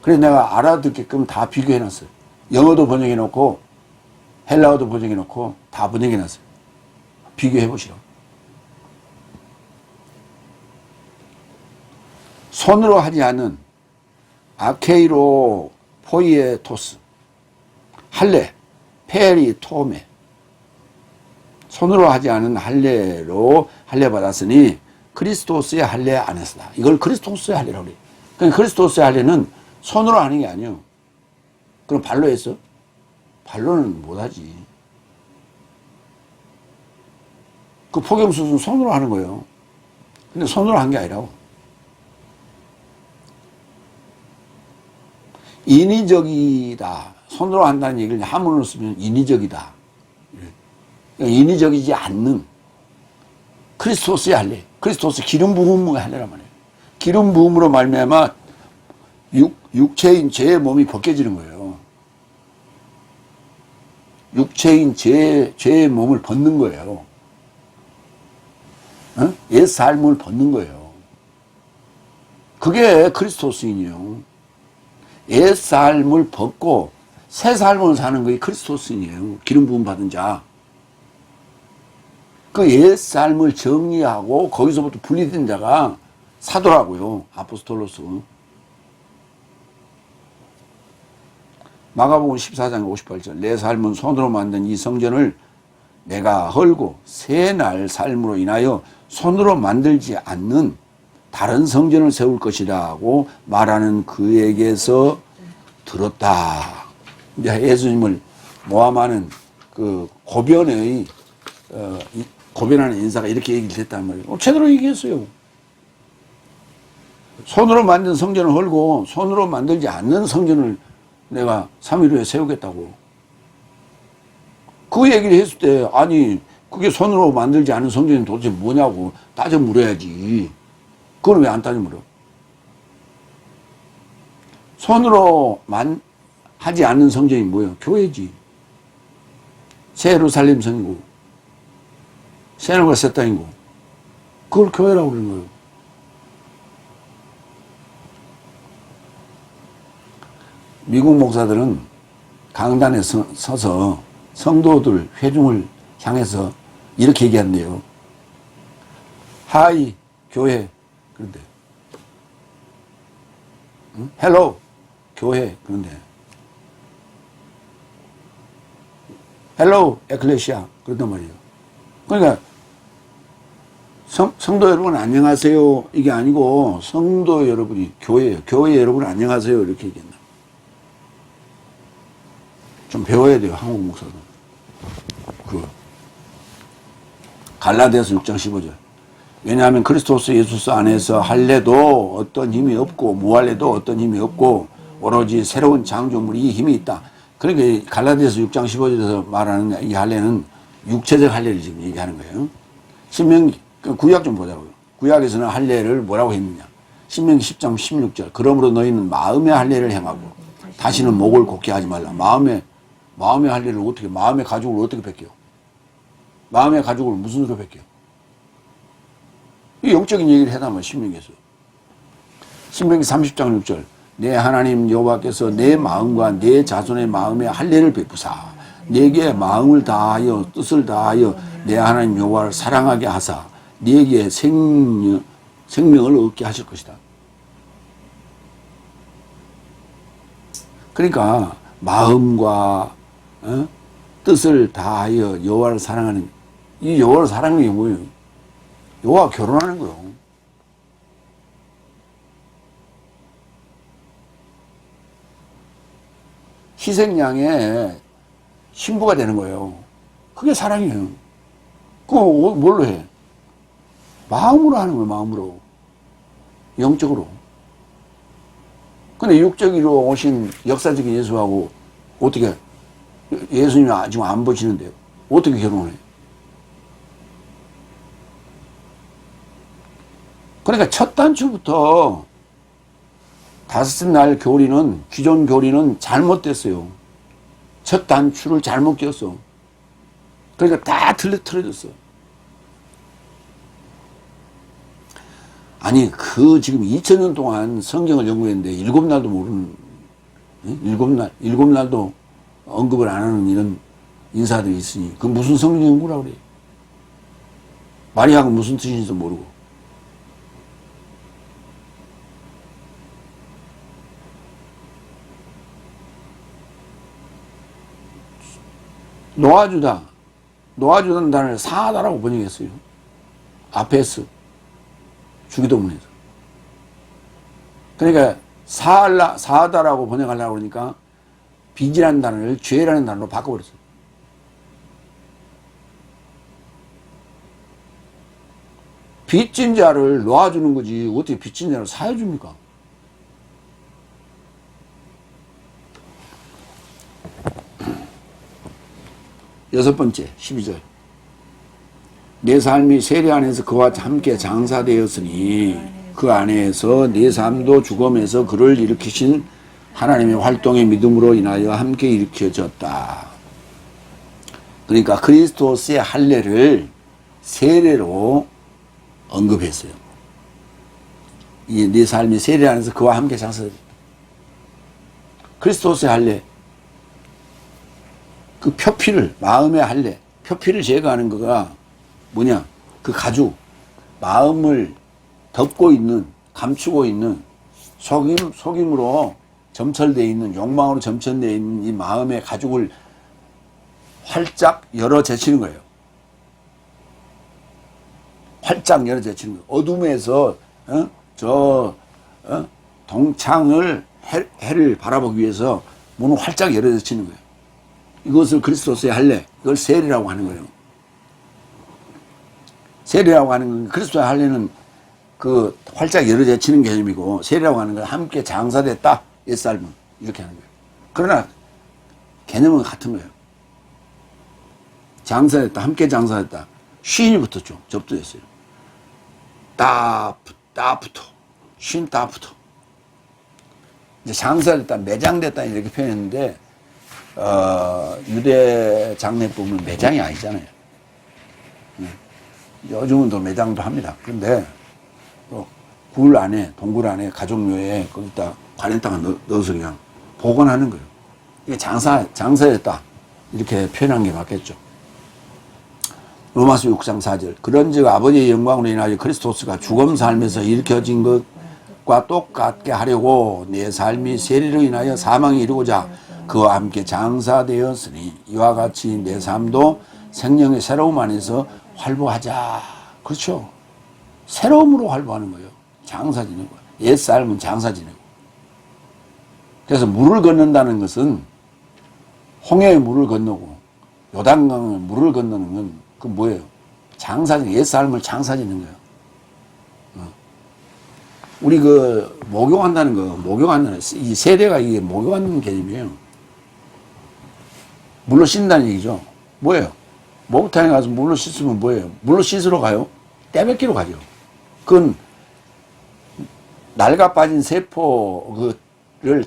그래서 내가 알아듣게끔 다 비교해놨어요. 영어도 번역해놓고 헬라어도 번역해놓고 다 번역해놨어요. 비교해보시라고. 손으로 하지 않은 아케이로 포이에토스 할례 페리 토메 손으로 하지 않은 할례로 할례 받았으니 그리스도스의 할례 안에서다. 이걸 그리스도스의 할례라고 그래요. 그러니까 그리스도스의 할례는 손으로 하는 게 아니에요. 그럼 발로 했어? 발로는 못하지. 그 포경수술은 손으로 하는 거예요. 근데 손으로 한 게 아니라고. 인위적이다. 손으로 한다는 얘기를 한문으로 쓰면 인위적이다. 인위적이지 않는 그리스도스의 할례. 그리스도스 기름 부음의 할례란 말이에요. 기름 부음으로 말미암아 육체인 죄의 몸이 벗겨지는 거예요. 육체인 죄의 몸을 벗는 거예요. 옛 삶을 벗는 거예요. 그게 그리스도스인이에요. 옛 삶을 벗고 새 삶을 사는 것이 그리스도스인이에요. 기름 부음 받은 자. 그 옛 삶을 정리하고 거기서부터 분리된 자가 사도라고요. 아포스톨로스. 마가복음 14장 58절. 내 삶은 손으로 만든 이 성전을 내가 헐고 새날 삶으로 인하여 손으로 만들지 않는 다른 성전을 세울 것이라고 말하는 그에게서 들었다. 이제 예수님을 모함하는 그 고변의 고변하는 인사가 이렇게 얘기를 했단 말이에요. 제대로 얘기했어요. 손으로 만든 성전을 헐고 손으로 만들지 않는 성전을 내가 3일 후에 세우겠다고. 그 얘기를 했을 때 아니 그게 손으로 만들지 않은 성전이 도대체 뭐냐고 따져 물어야지. 그걸 왜 안 따져 물어? 손으로 하지 않는 성전이 뭐예요? 교회지. 새 예루살렘 성이고 새 하늘과 새 땅이고 그걸 교회라고 그러는 거예요. 미국 목사들은 강단에 서서 성도들 회중을 향해서 이렇게 얘기한대요. 하이 교회 그런데 헬로 교회 그런데 헬로 에클레시아 그런단 말이에요. 그러니까 성도 여러분 안녕하세요 이게 아니고 성도 여러분이 교회예요. 교회 여러분 안녕하세요 이렇게 얘기한다. 좀 배워야 돼요. 한국 목사들. 갈라디아서 6장 15절. 왜냐하면 그리스도스 예수 안에서 할례도 어떤 힘이 없고 무할례도 어떤 힘이 없고 오로지 새로운 창조물이 이 힘이 있다. 그러니까 갈라디아서 6장 15절에서 말하는 이 할례는 육체적 할례를 지금 얘기하는 거예요. 신명기 구약 좀 보자고요. 구약에서는 할례를 뭐라고 했느냐. 신명기 10장 16절. 그러므로 너희는 마음의 할례를 행하고 다시는 목을 곱게 하지 말라. 마음의 할례를 어떻게 마음의 가죽을 어떻게 벗겨요? 마음의 가죽을 무슨 수로 벗겨요? 이 영적인 얘기를 해담아 신명기에서. 신명기 30장 6절. 내 하나님 여호와께서 내 마음과 내 자손의 마음에 할례를 베푸사 내게 마음을 다하여 뜻을 다하여 내 하나님 여호와를 사랑하게 하사 네게 생명을 얻게 하실 것이다. 그러니까 마음과 뜻을 다하여 여호와를 사랑하는 이 여호와를 사랑하는 게 뭐예요? 여호와 결혼하는 거예요. 희생양의 신부가 되는 거예요. 그게 사랑이에요. 그거 뭘로 해? 마음으로 하는 거예요. 마음으로. 영적으로. 근데 육적으로 오신 역사적인 예수하고 어떻게 예수님이 지금 안 보시는데요. 어떻게 결혼해? 그러니까 첫 단추부터 다섯 날 교리는 기존 교리는 잘못됐어요. 첫 단추를 잘못 끼웠어. 그러니까 다 틀어졌어. 아니 지금 2000년 동안 성경을 연구했는데 7날도 모르는 7날도 언급을 안 하는 이런 인사들이 있으니 그 무슨 성경 연구라고 그래. 마리아가 무슨 뜻인지도 모르고. 놓아주다는 단어를 사하다라고 번역했어요. 아페스 주기도문에서. 그러니까 사하다라고 번역하려고 그러니까 빚이라는 단어를 죄라는 단어로 바꿔버렸어요. 빚진 자를 놓아주는 거지 어떻게 빚진 자를 사해줍니까? 여섯 번째 12절. 내 삶이 세례 안에서 그와 함께 장사되었으니 그 안에서 내 삶도 죽음에서 그를 일으키신 하나님의 활동의 믿음으로 인하여 함께 일으켜졌다. 그러니까 그리스도스의 할례를 세례로 언급했어요. 내 삶이 세례 안에서 그와 함께 장사되었다. 그리스도스의 할례 그 표피를 마음의 할례 표피를 제거하는 거가 뭐냐? 그 가죽, 마음을 덮고 있는, 감추고 있는 속임으로 점철되어 있는, 욕망으로 점철되어 있는 이 마음의 가죽을 활짝 열어 제치는 거예요. 활짝 열어 제치는 거예요. 어둠에서 동창을 해를 바라보기 위해서 문을 활짝 열어 제치는 거예요. 이것을 그리스도스의 할례, 이걸 세례라고 하는 거예요. 세례라고 하는 건 그리스도의 할례는 그 활짝 열어 제치는 개념이고, 세례라고 하는 건 함께 장사됐다, 옛삶은 이렇게 하는 거예요. 그러나 개념은 같은 거예요. 장사됐다, 함께 장사됐다. 쉰이 붙었죠. 접두했어요. 따부터, 쉰 따부터. 이제 장사됐다, 매장됐다 이렇게 표현했는데, 유대 장례 보면 매장이 아니잖아요. 요즘은 또 매장도 합니다. 그런데 굴 안에, 동굴 안에, 가족묘에 거기다 관현땅을 넣어서 그냥 보관하는 거예요. 이게 장사였다. 이렇게 표현한 게 맞겠죠. 로마서 6장 4절. 그런즉 아버지의 영광으로 인하여 그리스도스가 죽음 삶에서 일으켜진 것과 똑같게 하려고 내 삶이 세례로 인하여 사망에 이르고자 그와 함께 장사되었으니 이와 같이 내 삶도 생명의 새로움 안에서 활보하자. 그렇죠. 새로움으로 활보하는 거예요. 장사 지내고. 옛 삶은 장사 지내고. 그래서 물을 건넌다는 것은 홍해의 물을 건너고 요단강의 물을 건너는 건 그 뭐예요? 옛 삶을 장사 짓는 거예요. 우리 목욕한다는 이 세례가 이게 목욕하는 개념이에요. 물로 씻는다는 얘기죠. 뭐예요? 목욕탕에 가서 물로 씻으면 뭐예요? 물로 씻으러 가요? 떼뱉기로 가죠. 그건 낡아 빠진 세포를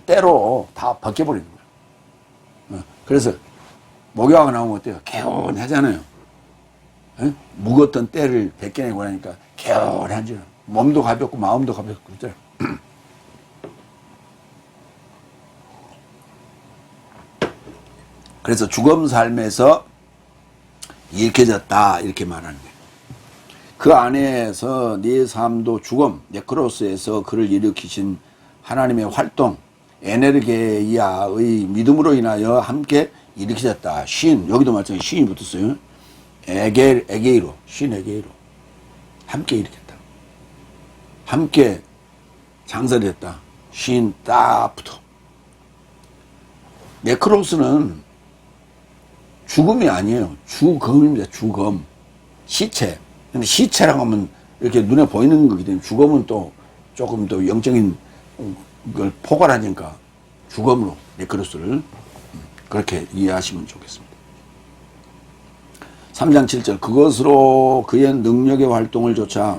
때로 다 벗겨버리는 거예요. 그래서 목욕하고 나오면 어때요? 개운하잖아요. 묵었던 때를 벗겨내고 나니까 개운하죠. 몸도 가볍고 마음도 가볍고 그렇잖아요. 그래서 죽음 삶에서 일깨졌다 이렇게 말하는 거예요. 그 안에서 네 삶도 죽음, 네크로스에서 그를 일으키신 하나님의 활동, 에네르게이아의 믿음으로 인하여 함께 일으켜졌다. 여기도 마찬가지로 쉰이 붙었어요. 에게이로, 에게이로. 함께 일으켰다. 함께 장사됐다. 딱 붙어. 네크로스는 죽음이 아니에요. 죽음입니다. 죽음. 시체. 근데 시체라고 하면 이렇게 눈에 보이는 거기 때문에 죽음은 또 조금 더 영적인 걸 포괄하니까 죽음으로 네크로스를 그렇게 이해하시면 좋겠습니다. 3장 7절 그것으로 그의 능력의 활동을 조차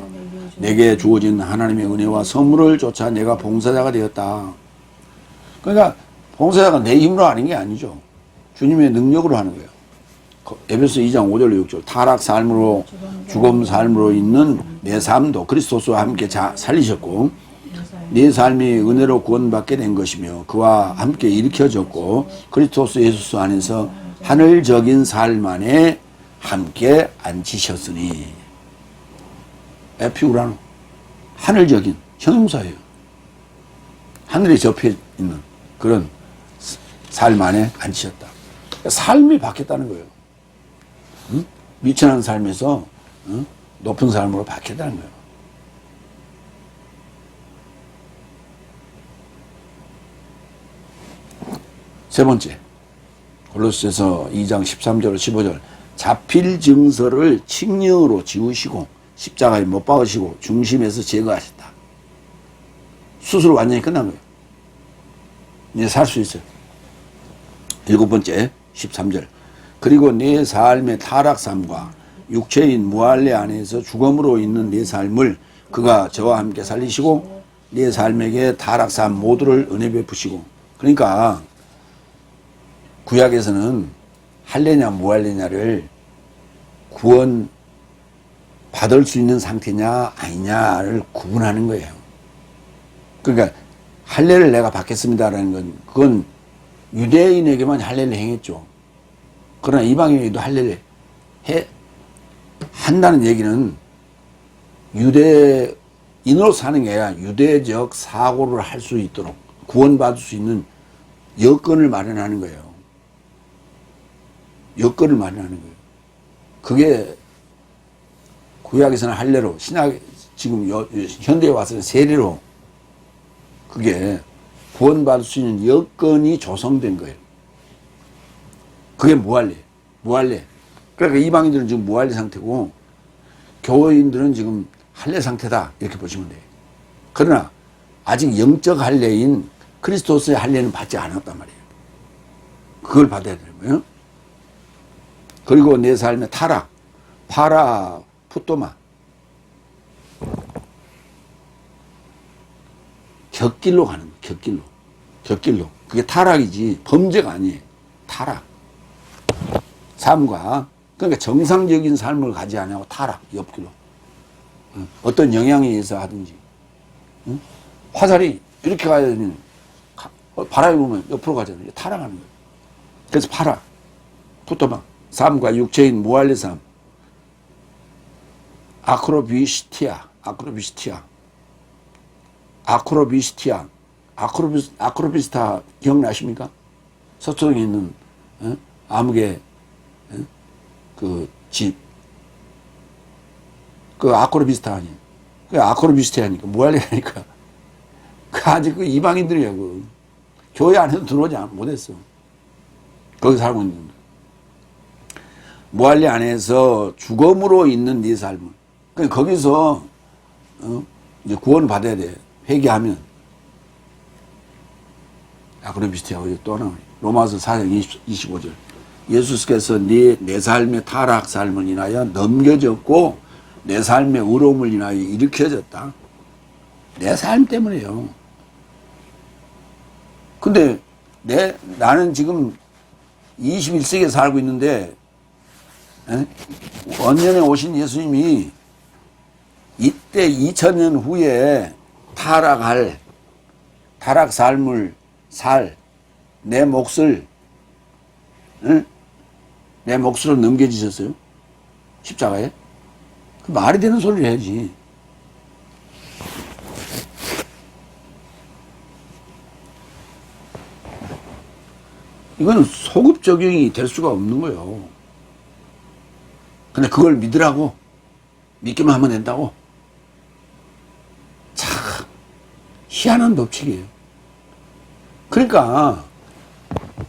내게 주어진 하나님의 은혜와 선물을 조차 내가 봉사자가 되었다. 그러니까 봉사자가 내 힘으로 하는 게 아니죠. 주님의 능력으로 하는 거예요. 에베소 2장 5절 6절 타락 삶으로 죽음 삶으로 있는 내 삶도 그리스도와 함께 살리셨고 내 삶이 은혜로 구원받게 된 것이며 그와 함께 일으켜졌고 그리스도 예수 안에서 하늘적인 삶 안에 함께 앉히셨으니 에피우라노 하늘적인 형용사예요. 하늘에 접혀 있는 그런 삶 안에 앉히셨다. 삶이 바뀌었다는 거예요. 응? 미천한 삶에서 높은 삶으로 바뀌었다는 거예요. 세 번째 골로새서 2장 13절 15절 자필 증서를 칙령으로 지우시고 십자가에 못 박으시고 중심에서 제거하셨다. 수술 완전히 끝난 거예요. 이제 살 수 있어요. 7번째 13절 그리고 내 삶의 타락sam과 육체인 무할례 안에서 죽음으로 있는 내 삶을 그가 저와 함께 살리시고 내 삶에게 타락삼 모두를 은혜 베푸시고 그러니까 구약에서는 할례냐 무할례냐를 구원 받을 수 있는 상태냐 아니냐를 구분하는 거예요. 그러니까 할례를 내가 받겠습니다라는 건 그건 유대인에게만 할례를 행했죠. 그러나 이방인에게도 할례를 한다는 얘기는 유대인으로 사는 게 아니라 유대적 사고를 할 수 있도록 구원받을 수 있는 여건을 마련하는 거예요. 여건을 마련하는 거예요. 그게 구약에서는 할례로, 지금 현대에 와서는 세례로 그게 구원받을 수 있는 여건이 조성된 거예요. 그게 무할례. 그러니까 이방인들은 지금 무할례 상태고 교인들은 지금 할례 상태다 이렇게 보시면 돼요. 그러나 아직 영적 할례인 그리스도스의 할례는 받지 않았단 말이에요. 그걸 받아야 되는 거예요. 그리고 내 삶의 타락, 파라 푸토마, 곁길로 가는 거예요. 곁길로. 그게 타락이지 범죄가 아니에요. 타락. 삶과, 그러니까 정상적인 삶을 가지 않고 타락, 옆길로. 어떤 영향에 의해서 하든지. 화살이 이렇게 가야 되는, 바람이 보면 옆으로 가잖아요. 타락하는 거예요. 그래서 파라, 푸토마, 삶과 육체인 무할례 삶. 아크로비스티아. 아크로비스타 기억나십니까? 서쪽에 있는 암흑의 그 집. 그 아크로비스타 아니에요. 그 아크로비스티아니까 무할례라니까. 그 아직 그 이방인들이야. 그 교회 안에서 들어오지 못했어. 거기 살고 있는데. 무할례 안에서 죽음으로 있는 네 삶을. 그러니까 거기서 이제 구원 받아야 돼. 회개하면. 아크로비스티아가 또 하나. 로마서 4장 25절. 예수께서 내 삶의 타락 삶을 인하여 넘겨졌고 내 삶의 의로움을 인하여 일으켜졌다. 내 삶 때문에요. 근데 나는 지금 21세기에 살고 있는데 원년에 오신 예수님이 이때 2000년 후에 타락 삶을 내 몫을 내 몫으로 넘겨주셨어요. 십자가에. 그 말이 되는 소리를 해야지. 이건 소급 적용이 될 수가 없는 거예요. 근데 그걸 믿으라고, 믿기만 하면 된다고. 참 희한한 법칙이에요. 그러니까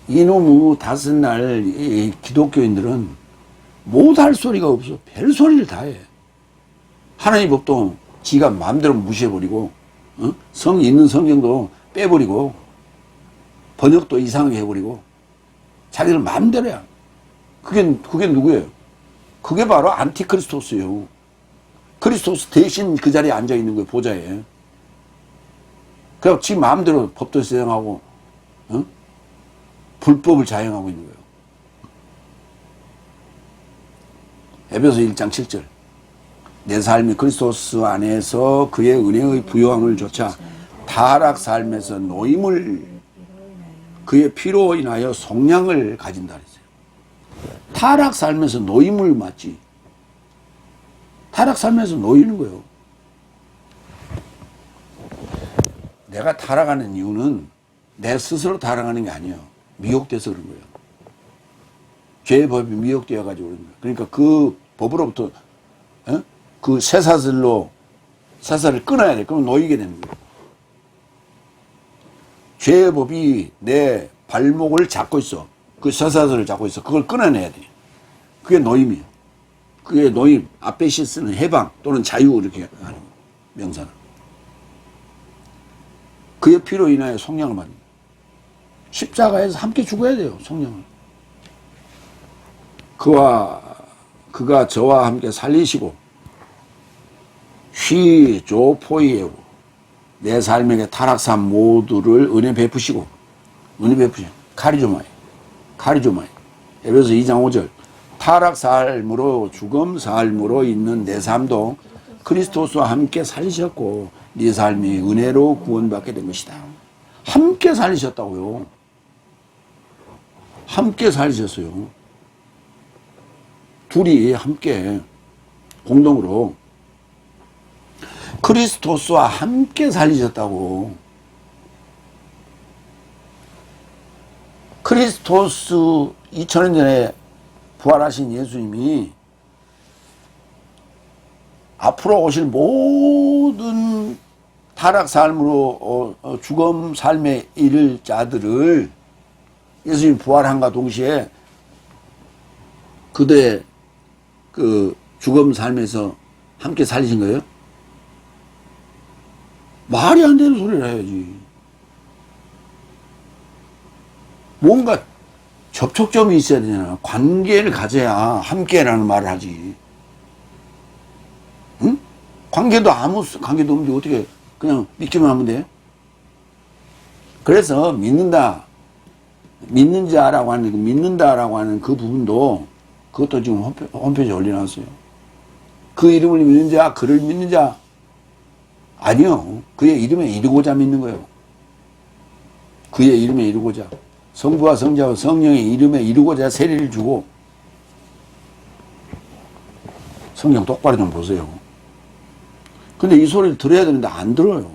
이놈의 다섯날 기독교인들은 못할 소리가 없어. 별 소리를 다 해. 하나님 법도 지가 마음대로 무시해버리고, 있는 성경도 빼버리고, 번역도 이상하게 해버리고, 자기들 마음대로야. 그게 누구예요? 그게 바로 안티크리스토스예요. 그리스도스 대신 그 자리에 앉아있는 거예요, 보좌에. 그래서 지 마음대로 법도 시행하고, 불법을 자행하고 있는 거예요. 에베소 1장 7절. 내 삶이 그리스도스 안에서 그의 은혜의 부요함을 조차 타락 삶에서 노임을 그의 피로 인하여 속량을 가진다 그랬어요. 타락 삶에서 노임을 맞지. 타락 삶에서 놓이는 거예요. 내가 타락하는 이유는 내 스스로 타락하는 게 아니에요. 미혹돼서 그런 거예요. 죄의 법이 미혹되어 가지고 그런 거예요. 그러니까 그 법으로부터 그 쇠사슬을 끊어야 돼. 그러면 놓이게 되는 거예요. 죄의 법이 내 발목을 잡고 있어. 그 쇠사슬을 잡고 있어. 그걸 끊어내야 돼. 그게 노임이에요. 그게 노임. 아페시스는 해방 또는 자유 이렇게 하는 거예요. 명사는. 그의 피로 인하여 속량을 받는 거예요. 십자가에서 함께 죽어야 돼요. 속량을. 그가 저와 함께 살리시고 휘조포이에고 내 삶에게 타락산 모두를 은혜 베푸시고 카리조마이 에베소 2장 5절 타락 삶으로 죽음 삶으로 있는 내 삶도 그리스도스와 함께 살리셨고 네 삶이 은혜로 구원받게 된 것이다. 함께 살리셨다고요. 함께 살리셨어요. 둘이 함께 공동으로 그리스도스와 함께 살리셨다고. 그리스도스 2000년 전에 부활하신 예수님이 앞으로 오실 모든 타락 삶으로 죽음 삶에 이를 자들을 예수님이 부활함과 동시에 그들의 그 죽음 삶에서 함께 살리신 거예요? 말이 안 되는 소리를 해야지. 뭔가 접촉점이 있어야 되잖아. 관계를 가져야 함께라는 말을 하지. 응? 관계도 아무 관계도 없는데 어떻게 그냥 믿기만 하면 돼? 그래서 믿는 자라고 하는, 믿는다라고 하는 그 부분도 그것도 지금 홈페이지에 올려놨어요. 그 이름을 믿는 자, 그를 믿는 자. 아니요. 그의 이름에 이르고자 믿는 거예요. 그의 이름에 이르고자. 성부와 성자와 성령의 이름에 이르고자 세례를 주고. 성경 똑바로 좀 보세요. 근데 이 소리를 들어야 되는데 안 들어요.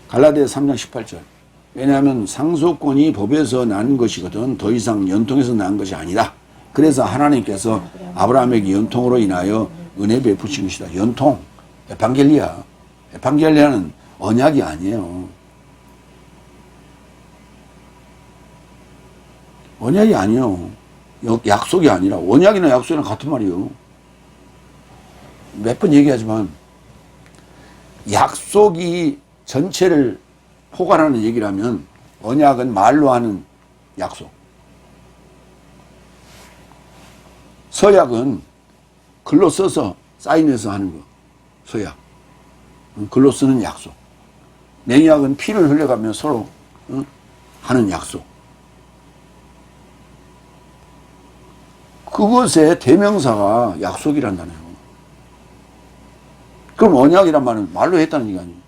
갈라디아 3장 18절. 왜냐하면 상속권이 법에서 난 것이거든 더 이상 연통에서 난 것이 아니다. 그래서 하나님께서 아브라함에게 연통으로 인하여 은혜 베푸신 것이다. 연통, 에반겔리아. 에반겔리아는 언약이 아니에요. 언약이 아니에요. 약속이 아니라 언약이나 약속이랑 같은 말이에요. 몇 번 얘기하지만 약속이 전체를 포괄하는 얘기라면 언약은 말로 하는 약속. 서약은 글로 써서 사인해서 하는 거. 서약. 글로 쓰는 약속. 맹약은 피를 흘려가며 서로 하는 약속. 그것의 대명사가 약속이란다네요. 그럼 언약이란 말은 말로 했다는 얘기 아니에요.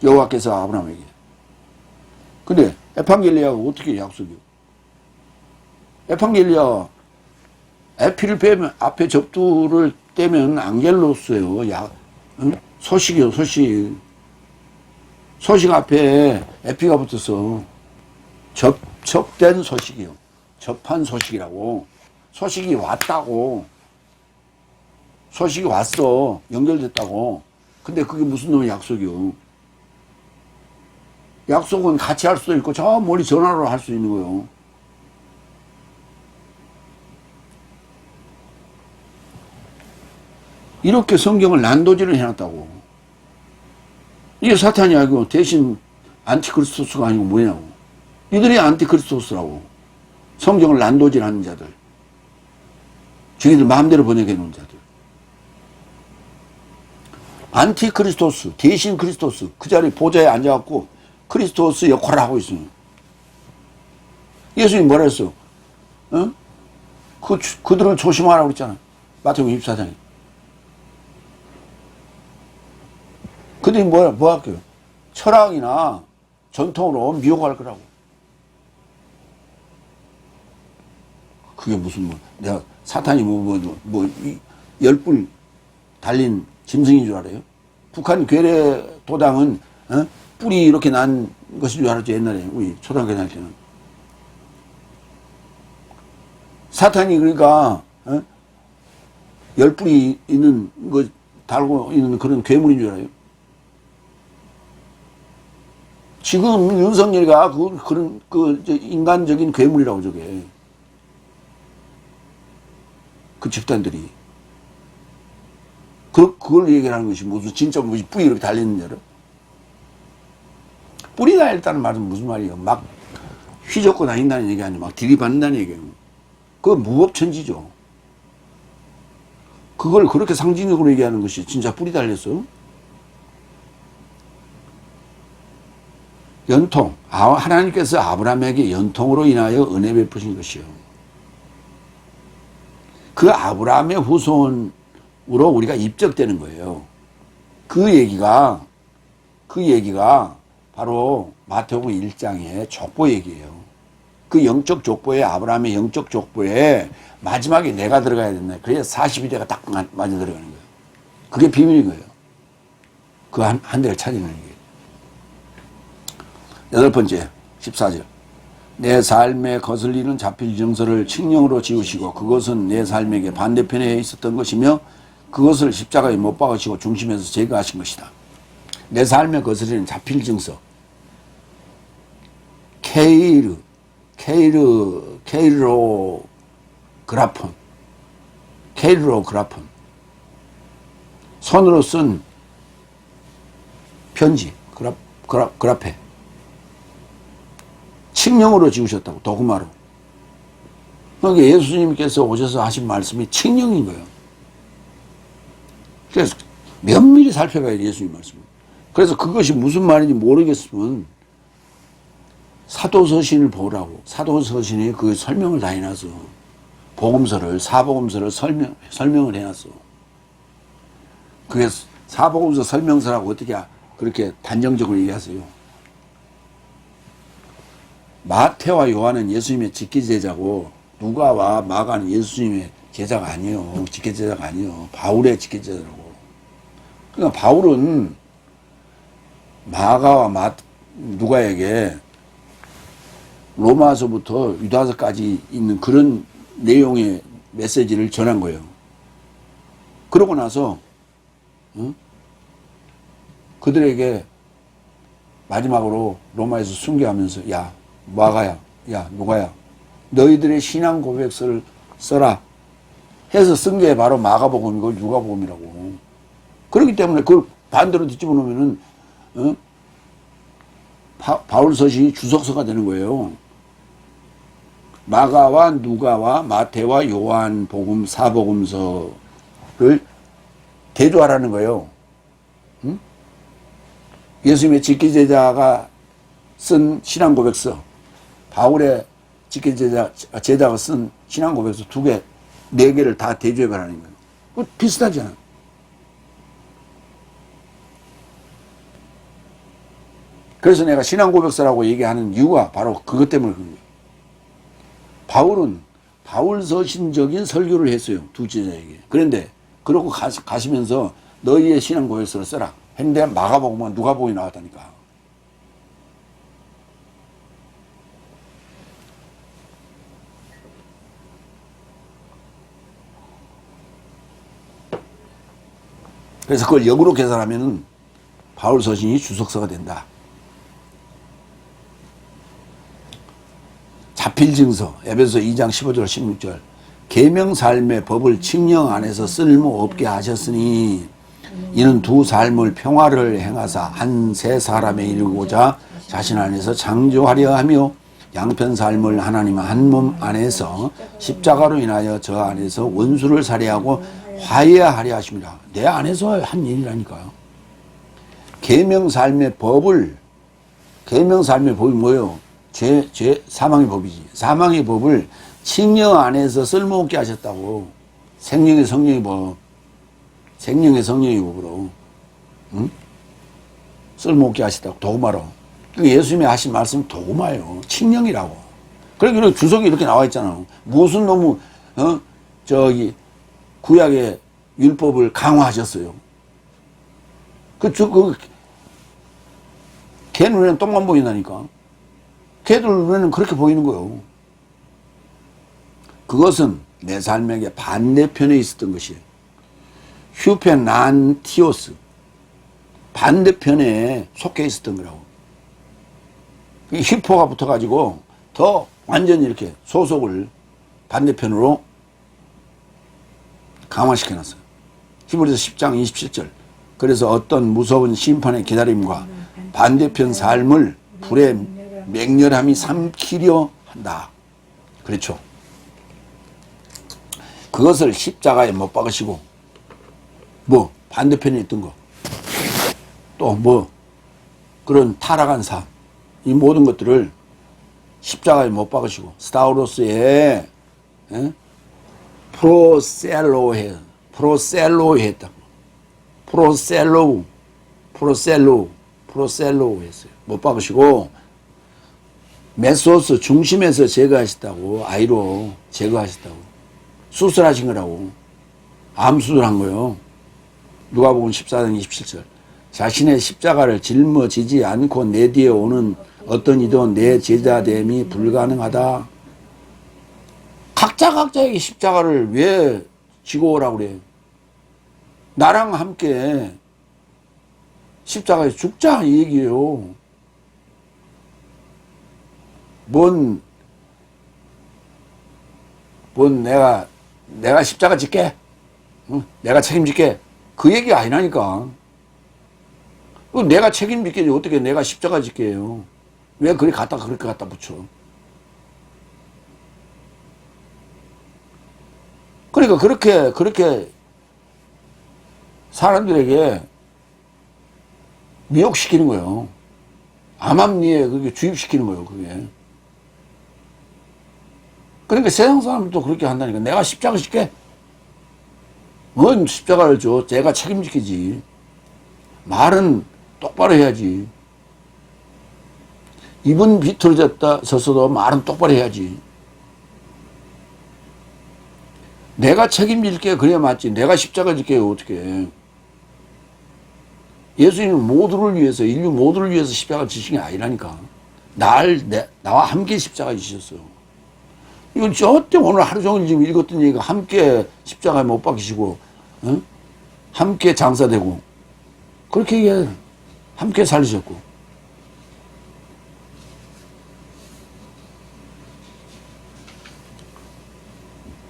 여호와께서 아브라함에게. 근데 에판겔리아가 어떻게 약속이요? 에판겔리아 에피를 빼면 앞에 접두를 떼면 안겔로스예요. 소식이요, 소식. 소식 앞에 에피가 붙어서 접된 소식이요. 접한 소식이라고. 소식이 왔다고. 소식이 왔어. 연결됐다고. 근데 그게 무슨 놈의 약속이요? 약속은 같이 할 수도 있고 저 멀리 전화로 할 수 있는 거예요. 이렇게 성경을 난도질을 해놨다고. 이게 사탄이 아니고 대신 안티크리스토스가 아니고 뭐냐고. 이들이 안티크리스토스라고. 성경을 난도질하는 자들. 자기들 마음대로 번역해 놓은 자들. 안티크리스토스, 대신 크리스토스. 그 자리 보좌에 앉아갖고 크리스토스 역할을 하고 있어요. 예수님이 뭐라 했어? 그들을 조심하라고 그랬잖아. 마태복음 24장에. 그들이 뭐 할게요? 철학이나 전통으로 미혹할 거라고. 그게 무슨 내가 사탄이 열불 달린 짐승인 줄 알아요? 북한 괴뢰 도당은 뿔이 이렇게 난 것인 줄 알았죠, 옛날에 우리 초등학교 다닐 때는. 사탄이 그러니까 열뿔이 있는 거 달고 있는 그런 괴물인 줄 알아요? 지금 윤석열이가 그런 인간적인 괴물이라고 저게. 그 집단들이. 그걸 얘기하는 것이 무슨 진짜 무슨 뿔이 이렇게 달리는 줄 알아? 뿔이 달렸다는 말은 무슨 말이에요? 막 휘젓고 다닌다는 얘기 아니에요. 막 들이받는다는 얘기예요. 그거 무법천지죠. 그걸 그렇게 상징적으로 얘기하는 것이 진짜 뿔이 달렸어? 연통. 하나님께서 아브라함에게 연통으로 인하여 은혜 베푸신 것이요. 그 아브라함의 후손으로 우리가 입적되는 거예요. 그 얘기가 바로 마태복음 1장의 족보 얘기예요. 그 영적 족보에, 아브라함의 영적 족보에 마지막에 내가 들어가야 된다. 그래서 42대가 딱 맞아 들어가는 거예요. 그게 비밀인 거예요. 그 한 대를 찾아내는 게. 여덟 번째, 14절. 내 삶에 거슬리는 자필 증서를 칙령으로 지우시고 그것은 내 삶에게 반대편에 있었던 것이며 그것을 십자가에 못 박으시고 중심에서 제거하신 것이다. 내 삶에 거슬리는 자필 증서. 케이로그라폰. 손으로 쓴 편지, 그라페. 칙령으로 지우셨다고, 도구마로. 그러니까 예수님께서 오셔서 하신 말씀이 칙령인 거예요. 그래서 면밀히 살펴봐야 돼, 예수님 말씀을. 그래서 그것이 무슨 말인지 모르겠으면 사도서신을 보라고. 사도서신에 그 설명을 다 해놨어. 복음서를, 사복음서를 설명을 해놨어. 그게 사복음서 설명서라고 어떻게 그렇게 단정적으로 얘기하세요. 마태와 요한은 예수님의 직계제자고 누가와 마가는 예수님의 제자가 아니에요. 직계제자가 아니에요. 바울의 직계제자라고. 그러니까 바울은 마가와 누가에게 로마서부터 유다서까지 있는 그런 내용의 메시지를 전한 거예요. 그러고 나서 그들에게 마지막으로 로마에서 순교하면서 야 마가야, 야 누가야, 너희들의 신앙 고백서를 써라 해서 쓴 게 바로 마가복음이고 누가복음이라고. 그렇기 때문에 그걸 반대로 뒤집어 놓으면은 바울 서신이 주석서가 되는 거예요. 마가와 누가와 마태와 요한 복음 사복음서를 대조하라는 거예요. 응? 예수님의 직계제자가 쓴 신앙 고백서, 바울의 제자가 쓴 신앙 고백서 두 개, 네 개를 다 대조해가라는 거예요. 그거 비슷하잖아. 그래서 내가 신앙 고백서라고 얘기하는 이유가 바로 그것 때문에 그런 거예요. 바울은 바울 서신적인 설교를 했어요. 두 제자에게. 그런데 그러고 가시면서 너희의 신앙 고백서를 써라 했는데 마가복음은 누가복음이 나왔다니까. 그래서 그걸 역으로 계산하면은 바울 서신이 주석서가 된다. 자필증서 에베소 2장 15절 16절 계명 삶의 법을 칙령 안에서 쓸모없게 하셨으니 이는 두 삶을 평화를 행하사 한 세 사람에 이르고자 자신 안에서 창조하려 하며 양편 삶을 하나님 한 몸 안에서 십자가로 인하여 저 안에서 원수를 살해하고 화해하려 하십니다. 내 안에서 한 일이라니까요. 계명 삶의 법이 뭐예요? 사망의 법이지. 사망의 법을 칙령 안에서 쓸모없게 하셨다고. 생명의 성령의 법. 생명의 성령의 법으로. 응? 쓸모없게 하셨다고. 도구마로. 예수님이 하신 말씀은 도구마예요. 칙령이라고. 그러니까 주석이 이렇게 나와 있잖아. 무슨 너무, 구약의 율법을 강화하셨어요. 걔 눈에는 똥만 보인다니까. 걔들 눈에는 그렇게 보이는 거예요. 그것은 내 삶에게 반대편에 있었던 것이에요. 휴페난티오스. 반대편에 속해 있었던 거라고. 휴포가 붙어가지고 더 완전히 이렇게 소속을 반대편으로 강화시켜놨어요. 히브리서 10장 27절. 그래서 어떤 무서운 심판의 기다림과 반대편 삶을 불의 맹렬함이 삼키려 한다. 그렇죠. 그것을 십자가에 못 박으시고 반대편에 있던 거 또 그런 타락한 삶 이 모든 것들을 십자가에 못 박으시고 스타우로스의 프로셀로 했다. 프로셀로 했어요. 못 박으시고 메소스 중심에서 제거하셨다고. 아이로 제거하셨다고. 수술하신 거라고. 암 수술한 거요. 누가복음 14장 27절. 자신의 십자가를 짊어지지 않고 내 뒤에 오는 어떤 이도 내 제자됨이 불가능하다. 각자에게 십자가를 왜 지고 오라고 그래? 나랑 함께 십자가에 죽자 이 얘기예요. 뭔 내가 십자가 짓게, 응? 내가 책임질게, 그 얘기가 아니라니까. 내가 책임질게 어떻게 내가 십자가 짓게 해요? 왜 그렇게 갖다 붙여? 그러니까 그렇게 사람들에게 미혹시키는 거예요. 암암리에 그렇게 주입시키는 거예요, 그게. 그러니까 세상 사람들도 그렇게 한다니까. 내가 십자가 짓게? 뭔 십자가를 줘? 제가 책임지키지. 말은 똑바로 해야지. 입은 비틀어졌어도 말은 똑바로 해야지. 내가 책임질게 그래야 맞지. 내가 십자가 질게요 어떻게. 예수님은 모두를 위해서, 인류 모두를 위해서 십자가 지신 게 아니라니까. 나와 함께 십자가 지셨어요. 이건 저때 오늘 하루 종일 지금 읽었던 얘기가 함께 십자가에 못 박히시고, 어? 함께 장사되고, 그렇게 얘기해. 함께 살리셨고.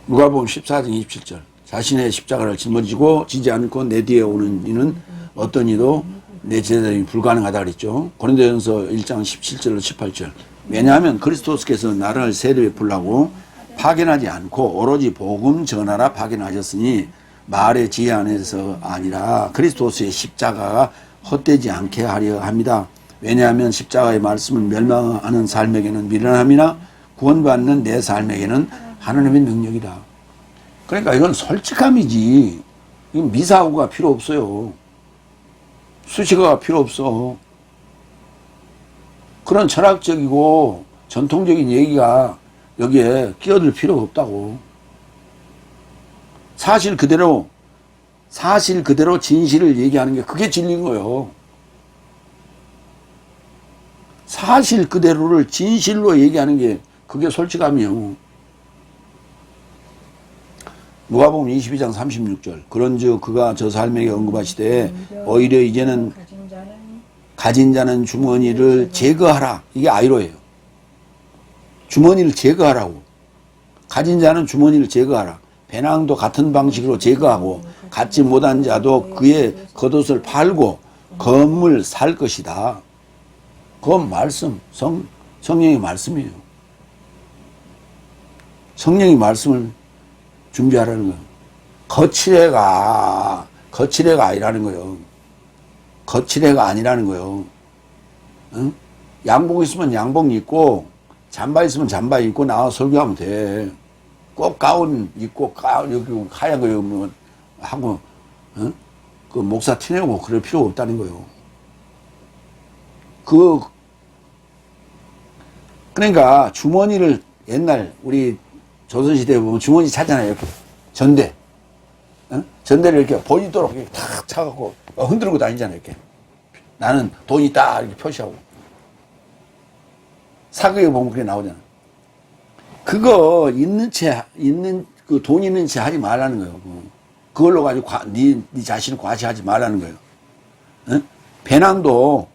누가복음 14장 27절. 자신의 십자가를 짊어지고 지지 않고 내 뒤에 오는 이는 어떤 이도 내 제자들이 불가능하다 그랬죠. 고린도전서 1장 17절로 18절. 왜냐하면 그리스도께서 나를 세례 베풀라고 파견하지 않고 오로지 복음 전하라 파견하셨으니 말의 지혜 안에서 아니라 그리스도의 십자가가 헛되지 않게 하려 합니다. 왜냐하면 십자가의 말씀을 멸망하는 삶에게는 미련함이나 구원받는 내 삶에게는 하나님의 능력이다. 그러니까 이건 솔직함이지. 이건 미사오가 필요 없어요. 수식어가 필요 없어. 그런 철학적이고 전통적인 얘기가 여기에 끼어들 필요가 없다고. 사실 그대로 진실을 얘기하는 게 그게 진리인 거예요. 사실 그대로를 진실로 얘기하는 게 그게 솔직함이에요. 누가복음 22장 36절. 그런즉 그가 저 삶에게 언급하시되 오히려 이제는 가진 자는 주머니를 제거하라. 이게 아이로예요. 주머니를 제거하라고. 가진 자는 주머니를 제거하라. 배낭도 같은 방식으로 제거하고 갖지 못한 자도 그의 겉옷을 팔고 검을 살 것이다. 그건 말씀, 성령의 말씀이에요. 성령의 말씀을 준비하라는 거예요. 거칠애가 아니라는 거예요. 거칠애가 아니라는 거예요. 응? 양복 있으면 양복 입고 잠바 있으면 잠바 입고 나와 설교하면 돼. 꼭 가운 입고 여기 하얀 거 입으면 하고, 응? 그 목사 티내고 그럴 필요 없다는 거예요. 그러니까 주머니를 옛날 우리 조선시대에 보면 주머니 차잖아요. 이렇게 전대. 어? 전대를 이렇게 보이도록 이렇게 탁 차갖고 흔들고 다니잖아요. 이렇게. 나는 돈 있다. 이렇게 표시하고. 사극에 보면 그게 나오잖아. 그거 그 돈 있는 채 하지 말라는 거예요. 그걸로 가지고 네 자신을 과시하지 말라는 거예요. 어? 배낭도,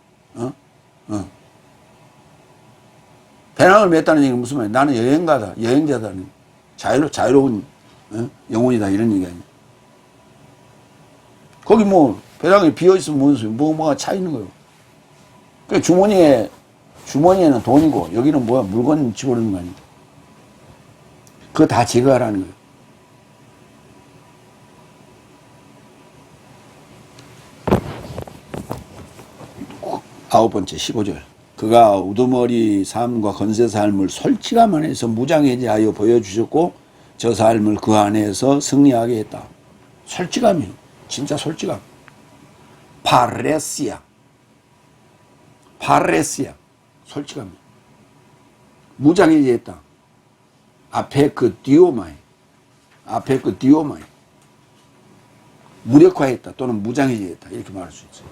배낭을 맸다는 얘기는 무슨 말이야? 나는 여행자다. 자유로운 영혼이다. 이런 얘기 아니야. 거기 배낭에 비어있으면 무슨 뭐가 차 있는 거예요. 그 주머니에는 돈이고, 여기는 물건 집어넣는 거 아니야. 그거 다 제거하라는 거예요. 아홉 번째 15절. 그가 우두머리 삶과 건세 삶을 솔직함 안에서 무장해제하여 보여주셨고 저 삶을 그 안에서 승리하게 했다. 솔직함이에요. 진짜 솔직함. 파레시아. 솔직함이에요. 무장해제했다. 아페크디오마이. 아페크디오마이. 무력화했다 또는 무장해제했다 이렇게 말할 수 있어요.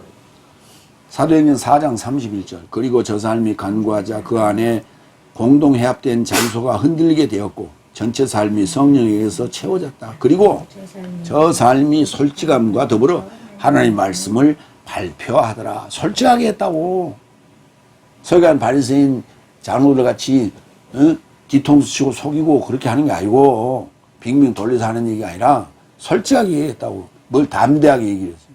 사도행전 4장 31절. 그리고 저 삶이 간구하자 그 안에 공동회합된 장소가 흔들리게 되었고 전체 삶이 성령에게서 채워졌다. 그리고 저 삶이 솔직함과 더불어 하나님의 말씀을 발표하더라. 솔직하게 했다고. 서기관 바리새인 장로들 같이 뒤통수 치고 속이고 그렇게 하는 게 아니고 빙빙 돌려서 하는 얘기가 아니라 솔직하게 얘기했다고. 뭘 담대하게 얘기를 했어요.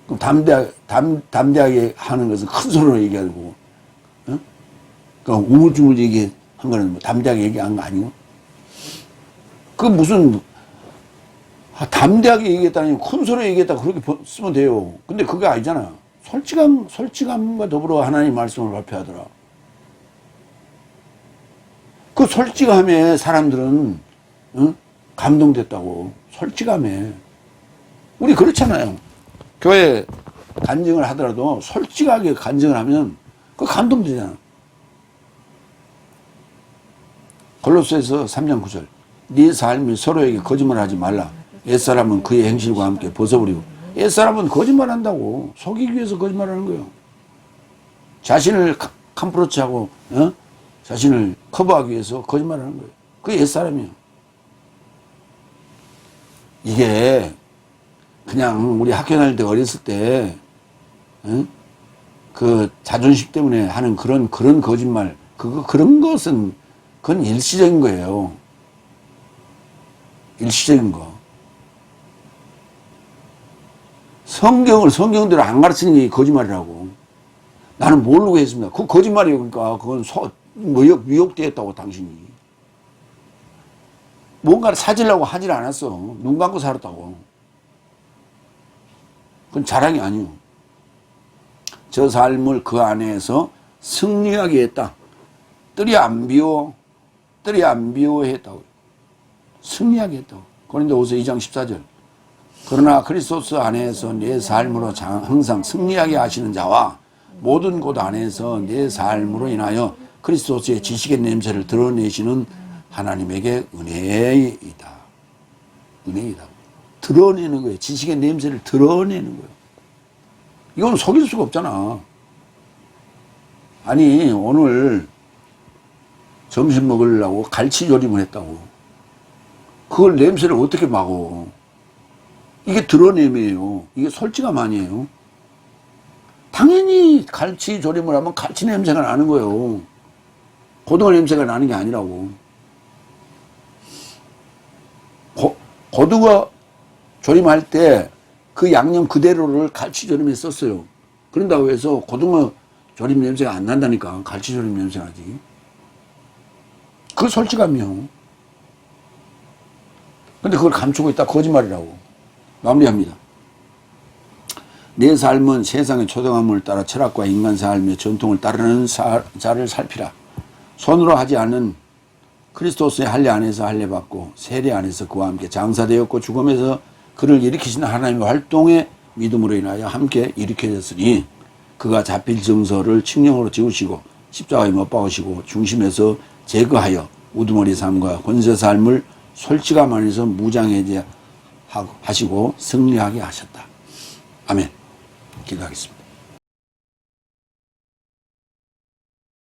그럼 담대하게 하는 것은 큰 소리로 얘기하고, 그러니까 우물쭈물 얘기한 거는 뭐 담대하게 얘기한 거 아니고? 그 무슨, 담대하게 얘기했다니 큰 소리로 얘기했다 그렇게 쓰면 돼요. 근데 그게 아니잖아. 솔직함과 더불어 하나님 말씀을 발표하더라. 그 솔직함에 사람들은, 감동됐다고. 솔직함에. 우리 그렇잖아요. 교회 간증을 하더라도 솔직하게 간증을 하면 그 감동되잖아. 골로새서 3장 9절. 네 삶이 서로에게 거짓말하지 말라. 옛사람은 그의 행실과 함께 벗어버리고. 옛사람은 거짓말한다고. 속이기 위해서 거짓말하는 거예요. 자신을 캄프로치하고 자신을 커버하기 위해서 거짓말하는 거예요. 그게 옛사람이에요. 이게 그냥 우리 학교 다닐 때 어렸을 때 그 자존심 때문에 하는 그런 거짓말 그런 것은 그건 일시적인 거예요. 일시적인 거. 성경대로 안 가르치는 게 거짓말이라고. 나는 모르고 했습니다. 그거 거짓말이에요. 그러니까 그건 미혹되었다고 당신이. 뭔가를 찾으려고 하질 않았어. 눈 감고 살았다고. 그건 자랑이 아니요. 저 삶을 그 안에서 승리하게 했다. 뜰이 안 비워 했다고. 승리하게 했다고. 고린도후서 2장 14절. 그러나 그리스도 안에서 내 삶으로 항상 승리하게 하시는 자와 모든 곳 안에서 내 삶으로 인하여 그리스도의 지식의 냄새를 드러내시는 하나님에게 은혜이다. 은혜이다. 드러내는 거예요. 지식의 냄새를 드러내는 거예요. 이건 속일 수가 없잖아. 아니 오늘 점심 먹으려고 갈치조림을 했다고. 그걸 냄새를 어떻게 막어. 이게 드러냄이에요. 이게 솔직함 아니에요. 당연히 갈치조림을 하면 갈치 냄새가 나는 거예요. 고등어 냄새가 나는 게 아니라고. 고등어 조림할 때 그 양념 그대로를 갈치조림에 썼어요. 그런다고 해서 고등어 조림 냄새가 안 난다니까. 갈치조림 냄새 나지. 그 솔직함이요. 근데 그걸 감추고 있다 거짓말이라고. 마무리합니다. 내 삶은 세상의 초등학문을 따라 철학과 인간 삶의 전통을 따르는 자를 살피라. 손으로 하지 않은 그리스도스의 할례 안에서 할례받고 세례 안에서 그와 함께 장사되었고 죽음에서 그를 일으키신 하나님의 활동에 믿음으로 인하여 함께 일으켜졌으니 그가 자필 정서를 칙령으로 지우시고 십자가에 못 박으시고 중심에서 제거하여 우두머리 삶과 권세 삶을 솔직함 안에서 무장해제 하시고 승리하게 하셨다. 아멘. 기도하겠습니다.